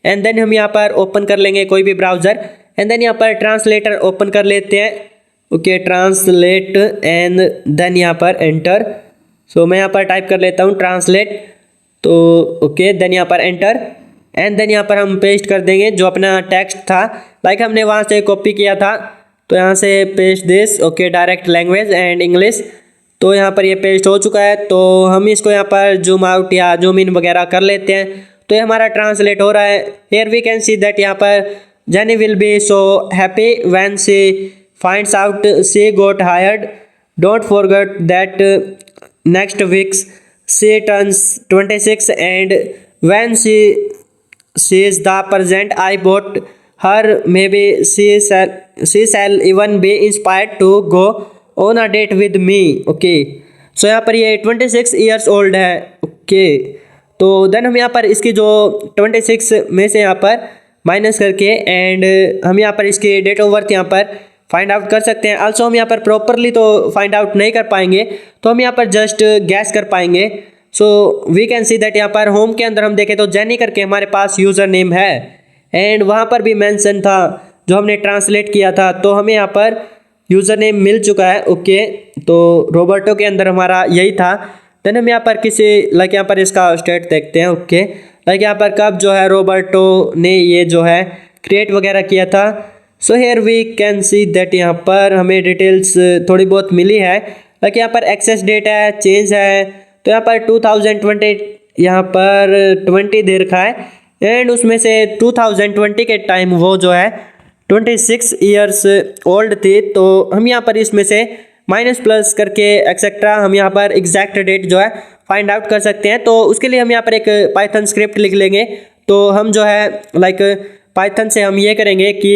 एंड देन हम यहाँ पर ओपन कर लेंगे कोई भी ब्राउज़र एंड देन यहाँ पर ट्रांसलेटर ओपन कर लेते हैं। ओके, ट्रांसलेट एंड देन यहाँ पर एंटर। सो मैं यहाँ पर टाइप कर लेता हूँ ट्रांसलेट। तो ओके, देन यहाँ पर एंटर एंड देन यहाँ पर हम पेस्ट कर देंगे जो अपना टेक्स्ट था, लाइक हमने वहाँ से कॉपी किया था। तो यहाँ से paste this, okay, direct language and English. तो यहाँ पर ये पेस्ट हो चुका है। तो हम इसको यहाँ पर जूम आउट या जूम इन वगैरह कर लेते हैं। तो ये हमारा ट्रांसलेट हो रहा है। Here we can see that यहाँ पर Jenny will be so happy when she finds out she got hired, don't forget that next weeks she turns 26 and when she sees the present I bought her, maybe she shall even be inspired to go on a date with me। Okay, so यहाँ पर ये 26 years old है। Okay, तो then हम यहाँ पर इसकी जो 26 में से यहाँ पर माइनस करके एंड हम यहाँ पर इसकी डेट ऑफ बर्थ यहाँ पर फाइंड आउट कर सकते हैं। आल्सो हम यहाँ पर प्रॉपरली तो फाइंड आउट नहीं कर पाएंगे, तो हम यहाँ पर जस्ट गैस कर पाएंगे। So we can see that यहाँ पर होम के अंदर हम देखें तो जेनी करके हमारे पास यूज़र नेम है एंड वहाँ पर भी मेंशन था जो हमने ट्रांसलेट किया था। तो हमें यहाँ पर यूज़र नेम मिल चुका है। ओके, तो रोबर्टो के अंदर हमारा यही था। देन हम यहाँ पर किसी लाइक यहाँ पर इसका स्टेट देखते हैं। ओके, लाइक यहाँ पर कब जो है रोबर्टो ने ये जो है क्रिएट वगैरह किया था। So here we can see that यहाँ पर हमें डिटेल्स थोड़ी बहुत मिली है। लाइक यहाँ पर एक्सेस डेट है, चेंज है। तो यहाँ पर 2020 यहाँ पर 20 दे रखा है एंड उसमें से 2020 के टाइम वो जो है 26 ईयर्स ओल्ड थी। तो हम यहाँ पर इसमें से माइनस प्लस करके एक्सेट्रा हम यहाँ पर एग्जैक्ट डेट जो है फाइंड आउट कर सकते हैं। तो उसके लिए हम यहाँ पर एक पाइथन स्क्रिप्ट लिख लेंगे। तो हम जो है लाइक पाइथन से हम ये करेंगे कि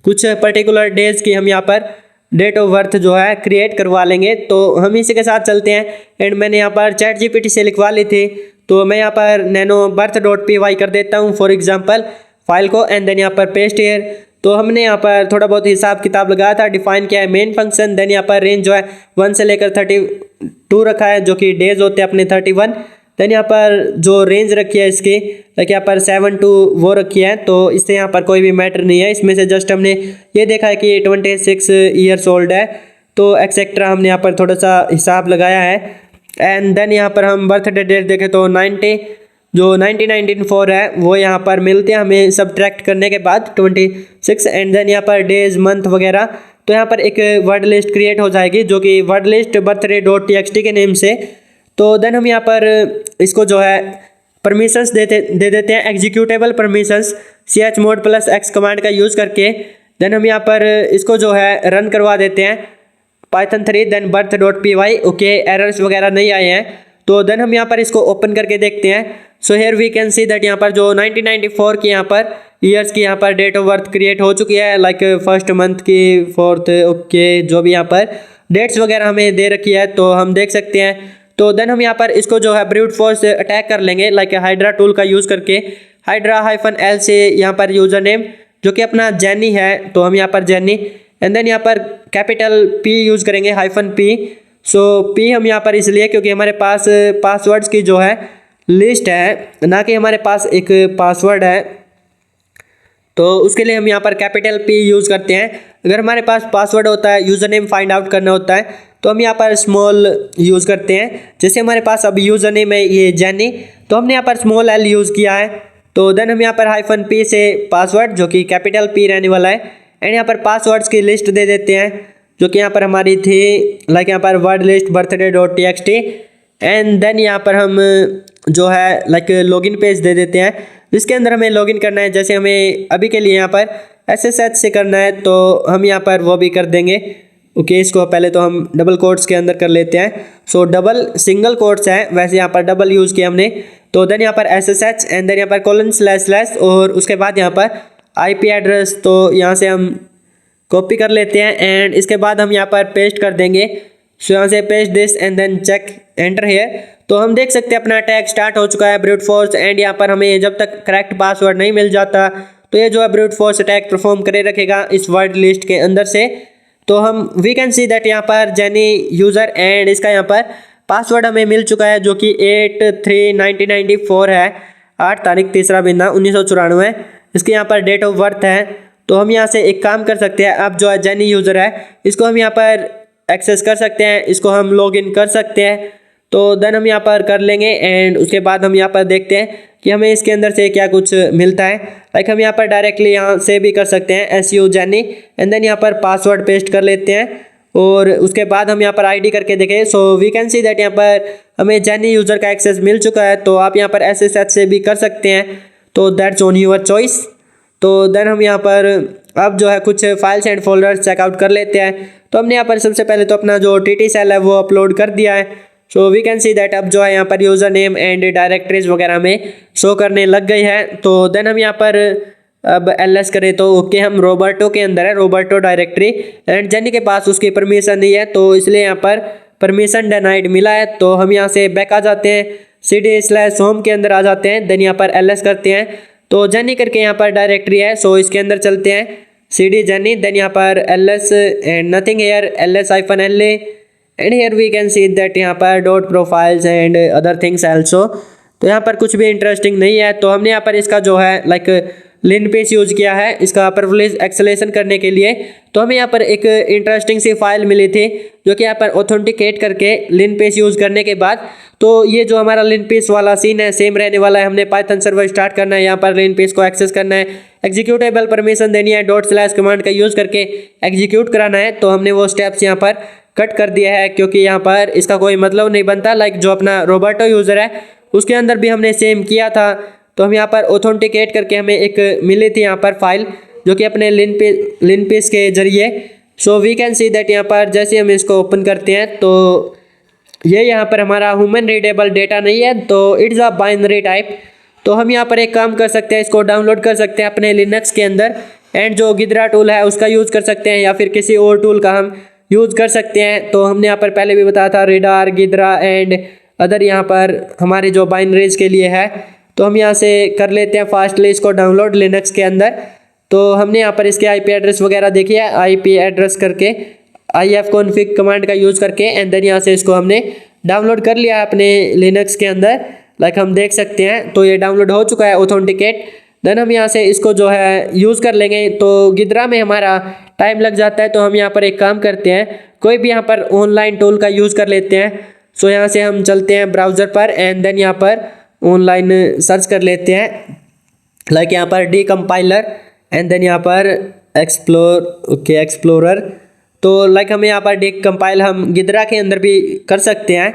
कुछ पर्टिकुलर डेज की हम यहाँ पर डेट ऑफ बर्थ जो है क्रिएट करवा लेंगे। तो हम इसी के साथ चलते हैं एंड मैंने यहाँ पर चैट जीपीटी से लिखवा ली थी। तो मैं यहाँ पर nano-birth.py कर देता हूँ फॉर एग्जांपल फाइल को एंड देन यहाँ पर पेस्ट हियर। तो हमने यहाँ पर थोड़ा बहुत हिसाब किताब लगाया था, डिफाइन किया है मेन फंक्शन। देन यहाँ पर रेंज जो है 1 से लेकर 32 रखा है जो कि डेज होते हैं अपने 31। देन यहाँ पर जो रेंज रखी है इसकी लाइक यहाँ पर 7 to वो रखी है। तो इससे यहाँ पर कोई भी मैटर नहीं है, इसमें से जस्ट हमने ये देखा है कि 26 ईयर्स ओल्ड है। तो एक्सेट्रा हमने यहाँ पर थोड़ा सा हिसाब लगाया है एंड देन यहाँ पर हम बर्थडे डेट देखें तो 90 जो 1994 है वो यहाँ पर मिलते हैं हमें सब्ट्रैक्ट करने के बाद 26 एंड देन यहाँ पर डेज मंथ वगैरह। तो यहाँ पर एक वर्ड लिस्ट क्रिएट हो जाएगी जो कि वर्ड लिस्ट birthday.txt के नेम से। तो देन हम यहाँ पर इसको जो है परमिशंस दे देते हैं, executable permissions chmod +x command का यूज़ करके। देन हम यहाँ पर इसको जो है रन करवा देते हैं Python 3 then birth.py। Okay, errors वगैरह नहीं आए हैं। तो देन हम यहाँ पर इसको ओपन करके देखते हैं। So here we can see that यहाँ पर जो 1994 की यहाँ पर ईयर्स की यहाँ पर डेट ऑफ बर्थ क्रिएट हो चुकी है, लाइक फर्स्ट मंथ की 4th। ओके, जो भी यहाँ पर डेट्स वगैरह हमें दे रखी है तो हम देख सकते हैं। तो देन हम यहाँ पर इसको जो है ब्रूट फोर्स अटैक कर लेंगे लाइक हाइड्रा टूल का यूज़ करके। हाइड्रा-l से यहाँ पर यूज़र नेम जो कि अपना जेनी है, तो हम यहाँ पर जेनी एंड देन यहाँ पर कैपिटल P यूज़ करेंगे -P। सो P हम यहाँ पर इसलिए क्योंकि हमारे पास पासवर्ड्स की जो है लिस्ट है, ना कि हमारे पास एक पासवर्ड है। तो उसके लिए हम यहाँ पर कैपिटल P यूज़ करते हैं। अगर हमारे पास पासवर्ड होता है, यूज़र नेम फाइंड आउट करना होता है, तो हम यहाँ पर स्मॉल यूज़ करते हैं। जैसे हमारे पास अब यूज़र नेम है ये जेनी, तो हमने यहाँ पर स्मॉल l यूज़ किया है। तो देन हम यहाँ पर -P से पासवर्ड जो कि कैपिटल P रहने वाला है एंड यहाँ पर पासवर्ड्स की लिस्ट दे देते हैं जो कि यहाँ पर हमारी थी लाइक यहाँ पर word list birthday.txt and then यहाँ पर हम जो है लाइक लॉगिन पेज दे देते हैं जिसके अंदर हमें लॉगिन करना है। जैसे हमें अभी के लिए यहाँ पर SSH से करना है तो हम यहाँ पर वो भी कर देंगे। ओके, इसको पहले तो हम डबल कोट्स के अंदर कर लेते हैं। सो डबल सिंगल कोट्स है, वैसे यहाँ पर डबल यूज़ किया हमने। तो देन यहाँ पर SSH एंड देन यहाँ पर :/ और उसके बाद यहाँ पर IP एड्रेस। तो यहाँ से हम कॉपी कर लेते हैं एंड इसके बाद हम यहाँ पर पेस्ट कर देंगे। सो यहाँ से paste this and then check enter here. तो हम देख सकते हैं अपना अटैक स्टार्ट हो चुका है ब्रूट फोर्स एंड यहाँ पर हमें जब तक करेक्ट पासवर्ड नहीं मिल जाता तो ये जो है ब्रूट फोर्स अटैक परफॉर्म करे रखेगा इस वर्ड लिस्ट के अंदर से। तो हम वी कैन सी दैट यहाँ पर जेनी यूज़र एंड इसका यहाँ पर पासवर्ड हमें मिल चुका है जो कि 8/3/1994 है, 8 तारीख 3 महीना 1994। इसके यहाँ पर डेट ऑफ बर्थ है। तो हम यहाँ से एक काम कर सकते हैं, अब जो है जेनी यूज़र है इसको हम यहाँ पर एक्सेस कर सकते हैं, इसको हम लॉगिन कर सकते हैं। तो देन हम यहाँ पर कर लेंगे एंड उसके बाद हम यहाँ पर देखते हैं कि हमें इसके अंदर से क्या कुछ मिलता है। लाइक हम यहाँ पर डायरेक्टली यहाँ से भी कर सकते हैं SU जेनी, एंड देन यहाँ पर पासवर्ड पेस्ट कर लेते हैं और उसके बाद हम यहाँ पर ID करके देखें। So we can see that यहाँ पर हमें जेनी यूज़र का एक्सेस मिल चुका है। तो आप यहाँ पर SSH से भी कर सकते हैं, तो दैट्स ऑन योर चॉइस। तो देन हम यहाँ पर अब जो है कुछ फाइल्स एंड फोल्डर्स चेकआउट कर लेते हैं। तो हमने यहाँ पर सबसे पहले तो अपना जो TTCell है वो अपलोड कर दिया है। So we can see that अब जो है यहाँ पर यूज़र नेम एंड डायरेक्टरीज वगैरह में शो करने लग गई है। तो देन हम यहाँ पर अब LS करें तो ओके, हम रोबर्टो के अंदर है, रोबर्टो डायरेक्टरी, एंड जेनी के पास उसकी परमिशन नहीं है, तो इसलिए यहाँ पर परमिशन डिनाइड मिला है। तो हम यहाँ से बैक आ जाते हैं, CD/home के अंदर आ जाते हैं, देन यहाँ पर LS करते हैं। तो जेनी करके यहाँ पर डायरेक्टरी है, सो इसके अंदर चलते हैं, CD जेनी, देन यहाँ पर LS and nothing here, LS-LA, and here we can see that यहाँ पर dot profiles and other things also. तो यहाँ पर कुछ भी इंटरेस्टिंग नहीं है। तो हमने यहाँ पर इसका जो है लाइक लिनपेस यूज़ किया है इसका परवलिस एक्सेलेशन करने के लिए। तो हमें यहाँ पर एक इंटरेस्टिंग सी फाइल मिली थी जो कि यहाँ पर ऑथेंटिकेट करके लिनपेस यूज़ करने के बाद, तो ये जो हमारा लिनपेस वाला सीन है सेम रहने वाला है। हमने पाइथन सर्वर स्टार्ट करना है, यहाँ पर लिनपेस को एक्सेस करना है, एग्जीक्यूटेबल परमिशन देनी है, / कमांड का यूज़ करके एग्जीक्यूट कराना है। तो हमने वो स्टेप्स यहाँ पर कट कर दिया है क्योंकि यहाँ पर इसका कोई मतलब नहीं बनता। लाइक जो अपना रोबर्टो यूज़र है उसके अंदर भी हमने सेम किया था। तो हम यहाँ पर ऑथेंटिकेट करके हमें एक मिली थी यहाँ पर फाइल जो कि अपने लिनपेस के जरिए। So we can see that यहाँ पर जैसे हम इसको ओपन करते हैं तो ये यहाँ पर हमारा ह्यूमन रीडेबल डेटा नहीं है, तो इट्स अ बाइनरी टाइप। तो हम यहाँ पर एक काम कर सकते हैं, इसको डाउनलोड कर सकते हैं अपने लिनक्स के अंदर, एंड जो गिद्रा टूल है उसका यूज़ कर सकते हैं या फिर किसी और टूल का हम यूज़ कर सकते हैं। तो हमने यहाँ पर पहले भी बताया था रेडार, गिद्रा एंड अदर यहाँ पर हमारे जो बाइनरीज के लिए है। तो हम यहाँ से कर लेते हैं फास्टली इसको डाउनलोड लिनक्स के अंदर। तो हमने यहाँ पर इसके IP एड्रेस वगैरह देखी है, IP एड्रेस करके ifconfig कमांड का यूज़ करके, एंड देन यहाँ से इसको हमने डाउनलोड कर लिया है अपने लिनक्स के अंदर। लाइक हम देख सकते हैं तो ये डाउनलोड हो चुका है ऑथेंटिकेट। देन हम यहाँ से इसको जो है यूज़ कर लेंगे। तो गिद्रा में हमारा टाइम लग जाता है, तो हम यहाँ पर एक काम करते हैं, कोई भी यहाँ पर ऑनलाइन टूल का यूज़ कर लेते हैं। सो यहाँ से हम चलते हैं ब्राउज़र पर, एंड देन यहाँ पर ऑनलाइन सर्च कर लेते हैं, लाइक यहाँ पर डीकम्पाइलर, एंड देन यहाँ पर एक्सप्लोरर। तो लाइक हमें यहाँ पर डीकम्पाइल हम गिद्रा के अंदर भी कर सकते हैं।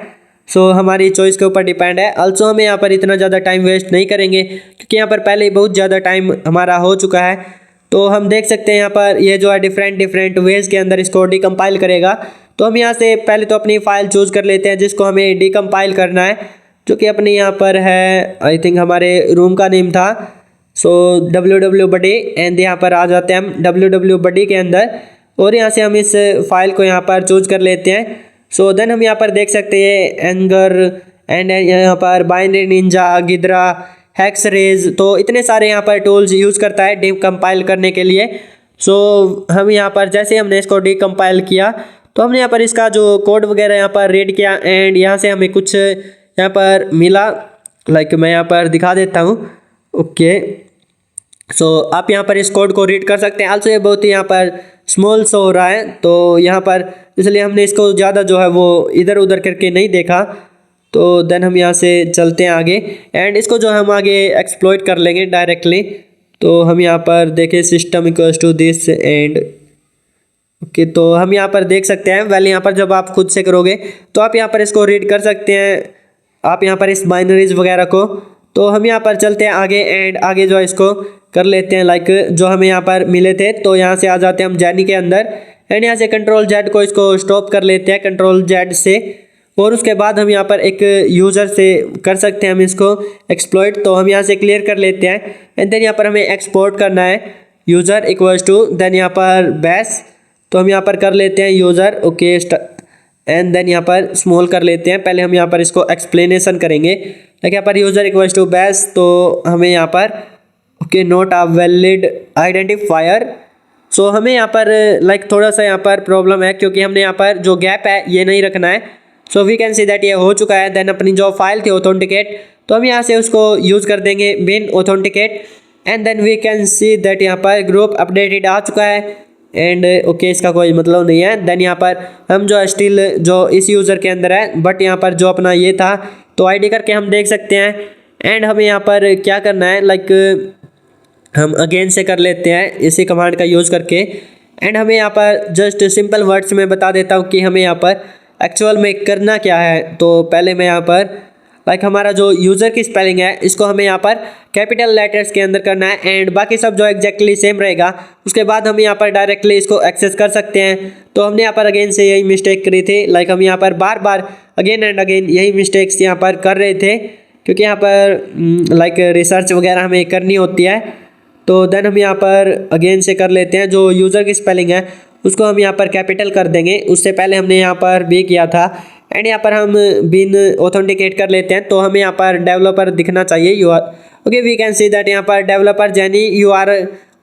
सो हमारी चॉइस के ऊपर डिपेंड है। आल्सो हमें यहाँ पर इतना ज़्यादा टाइम वेस्ट नहीं करेंगे क्योंकि यहाँ पर पहले ही बहुत ज़्यादा टाइम हमारा हो चुका है। तो हम देख सकते हैं यहाँ पर ये जो है डिफरेंट वेज के अंदर इसको डीकम्पाइल करेगा। तो हम यहाँ से पहले तो अपनी फ़ाइल चूज़ कर लेते हैं जिसको हमें डीकम्पाइल करना है, जो कि अपने यहाँ पर है, आई थिंक हमारे रूम का नेम था। सो www_buddy, एंड यहाँ पर आ जाते हैं हम www_buddy के अंदर, और यहाँ से हम इस फाइल को यहाँ पर चूज़ कर लेते हैं। सो देन हम यहाँ पर देख सकते हैं एंगर एंड यहाँ पर बाइनरी निंजा, गिद्रा, हेक्सरेज, तो इतने सारे यहाँ पर टूल्स यूज़ करता है डीकम्पाइल करने के लिए। सो हम यहाँ पर जैसे हमने इसको डीकम्पाइल किया तो हमने यहाँ पर इसका जो कोड वगैरह यहाँ पर रीड किया, एंड यहाँ से हमें कुछ यहाँ पर मिला। लाइक मैं यहाँ पर दिखा देता हूँ। ओके, सो आप यहाँ पर इस कोड को रीड कर सकते हैं। आल्सो ये बहुत ही यहाँ पर स्मॉल शो हो रहा है, तो यहाँ पर इसलिए हमने इसको ज़्यादा जो है वो इधर उधर करके नहीं देखा। तो देन हम यहाँ से चलते हैं आगे, एंड इसको जो हम आगे एक्सप्लॉइट कर लेंगे डायरेक्टली। तो हम यहाँ पर देखें system equals to this and okay, तो हम यहाँ पर देख सकते हैं। वेल यहाँ पर जब आप खुद से करोगे तो आप यहाँ पर इसको रीड कर सकते हैं, आप यहाँ पर इस बाइनरीज वगैरह को। तो हम यहाँ पर चलते हैं आगे, एंड आगे जो है इसको कर लेते हैं लाइक जो हमें यहाँ पर मिले थे। तो यहाँ से आ जाते हैं हम जेनी के अंदर, एंड यहाँ से Ctrl+Z को इसको स्टॉप कर लेते हैं Ctrl+Z से, और उसके बाद हम यहाँ पर एक यूज़र से कर सकते हैं हम इसको एक्सप्लॉइट। तो हम यहाँ से क्लियर कर लेते हैं, एंड देन यहाँ पर हमें एक्सपोर्ट करना है यूज़र इक्वल्स टू, देन यहाँ पर बैश। तो हम यहाँ पर कर लेते हैं यूज़र ओके, एंड देन यहाँ पर स्मॉल कर लेते हैं। पहले हम यहाँ पर इसको एक्सप्लेनेशन करेंगे, लाइक यहाँ पर यूज़र इक्वल्स टू बैश। तो हमें यहाँ पर okay not a valid identifier. So हमें यहाँ पर लाइक थोड़ा सा यहाँ पर प्रॉब्लम है क्योंकि हमने यहाँ पर जो गैप है ये नहीं रखना है। So we can see that ये हो चुका है। देन अपनी जो फाइल थी ऑथेंटिकेट, तो हम यहाँ से उसको यूज़ कर देंगे बिन authenticate, and then we can see that यहाँ पर ग्रुप अपडेटेड आ चुका है, एंड ओके इसका कोई मतलब नहीं है। देन यहाँ पर हम जो स्टिल जो इस यूज़र के अंदर है, बट यहाँ पर जो अपना ये था तो ID करके हम देख सकते हैं, एंड हमें यहाँ पर क्या करना है, लाइक हम अगेन से कर लेते हैं इसी कमांड का यूज़ करके। एंड हमें यहाँ पर जस्ट सिंपल वर्ड्स में बता देता हूँ कि हमें यहाँ पर एक्चुअल में करना क्या है। तो पहले मैं यहाँ पर लाइक हमारा जो यूज़र की स्पेलिंग है इसको हमें यहाँ पर कैपिटल लेटर्स के अंदर करना है एंड बाकी सब जो एग्जैक्टली सेम रहेगा। उसके बाद हम यहाँ पर डायरेक्टली इसको एक्सेस कर सकते हैं। तो हमने यहाँ पर अगेन से यही मिस्टेक करी थी, लाइक हम यहाँ पर बार बार अगेन एंड अगेन यही मिस्टेक्स यहाँ पर कर रहे थे, क्योंकि यहाँ पर लाइक रिसर्च वगैरह हमें करनी होती है। तो देन हम यहाँ पर अगेन से कर लेते हैं, जो यूज़र की स्पेलिंग है उसको हम यहाँ पर कैपिटल कर देंगे। उससे पहले हमने यहाँ पर भी किया था। एंड यहाँ पर हम बिन ऑथेंटिकेट कर लेते हैं, तो हमें यहाँ पर डेवलपर दिखना चाहिए। You are okay, we can see that यहाँ पर developer Jenny you are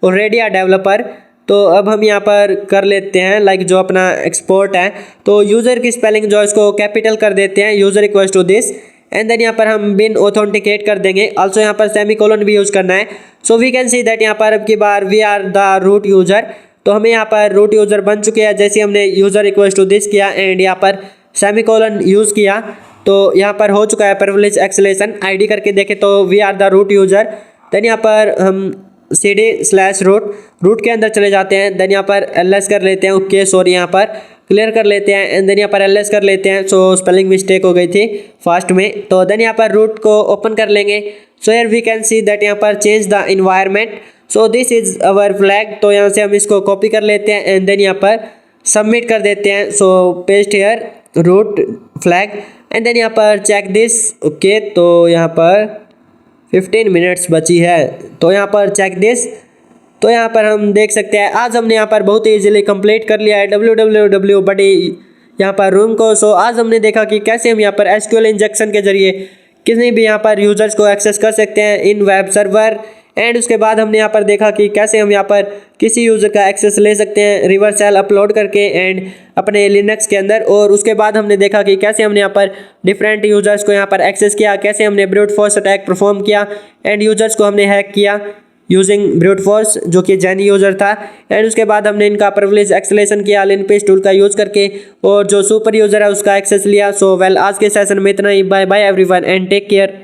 already a developer. तो अब हम यहाँ पर कर लेते हैं लाइक जो अपना एक्सपोर्ट है, तो यूज़र की स्पेलिंग जो इसको कैपिटल कर देते हैं, user equals to this. And then यहाँ पर हम बिन ऑथेंटिकेट कर देंगे। ऑल्सो यहाँ पर सेमीकोलन भी यूज़ करना है। So we can see that यहाँ पर अब की बार we are the root user. तो हमें यहाँ पर रूट यूज़र बन चुके हैं जैसे हमने यूज़र इक्वल्स टू दिस किया एंड यहाँ पर सेमीकोलन यूज़ किया। तो यहाँ पर हो चुका है प्रिविलेज एक्सेलेशन। आईडी करके देखें तो we are the root user. Then यहाँ पर हम cd/रूट के अंदर चले जाते हैं। देन यहाँ पर ls कर लेते हैं। ओके सॉरी, यहाँ पर क्लियर कर लेते हैं एंड देन यहाँ पर ls कर लेते हैं। सो स्पेलिंग मिस्टेक हो गई थी फास्ट में। तो देन यहाँ पर रूट को ओपन कर लेंगे। So here we can see that यहाँ पर change the environment. So this is our flag. तो यहाँ से हम इसको कॉपी कर लेते हैं एंड देन यहाँ पर सबमिट कर देते हैं। So paste here root flag and then यहाँ पर चेक दिस। ओके, तो यहाँ पर 15 मिनट्स बची है, तो यहाँ पर चेक दिस। तो यहाँ पर हम देख सकते हैं आज हमने यहाँ पर बहुत ईजिली कंप्लीट कर लिया है www बड़ी यहाँ पर रूम को। सो आज हमने देखा कि कैसे हम यहाँ पर SQL इंजेक्शन के जरिए किसी भी यहाँ पर यूजर्स को एक्सेस कर सकते हैं इन वेब सर्वर। एंड उसके बाद हमने यहाँ पर देखा कि कैसे हम यहाँ पर किसी यूज़र का एक्सेस ले सकते हैं रिवर्स शेल अपलोड करके एंड अपने लिनक्स के अंदर। और उसके बाद हमने देखा कि कैसे हमने यहाँ पर डिफरेंट यूज़र्स को यहाँ पर एक्सेस किया, कैसे हमने ब्रूट फोर्स अटैक परफॉर्म किया एंड यूज़र्स को हमने हैक किया यूजिंग ब्रूट फोर्स जो कि जैनी यूज़र था। एंड उसके बाद हमने इनका प्रिविलेज एक्सेलेशन किया लिनपेज टूल का यूज़ करके और जो सुपर यूज़र है उसका एक्सेस लिया। सो वेल, आज के सेशन में इतना ही। Bye bye everyone and take care.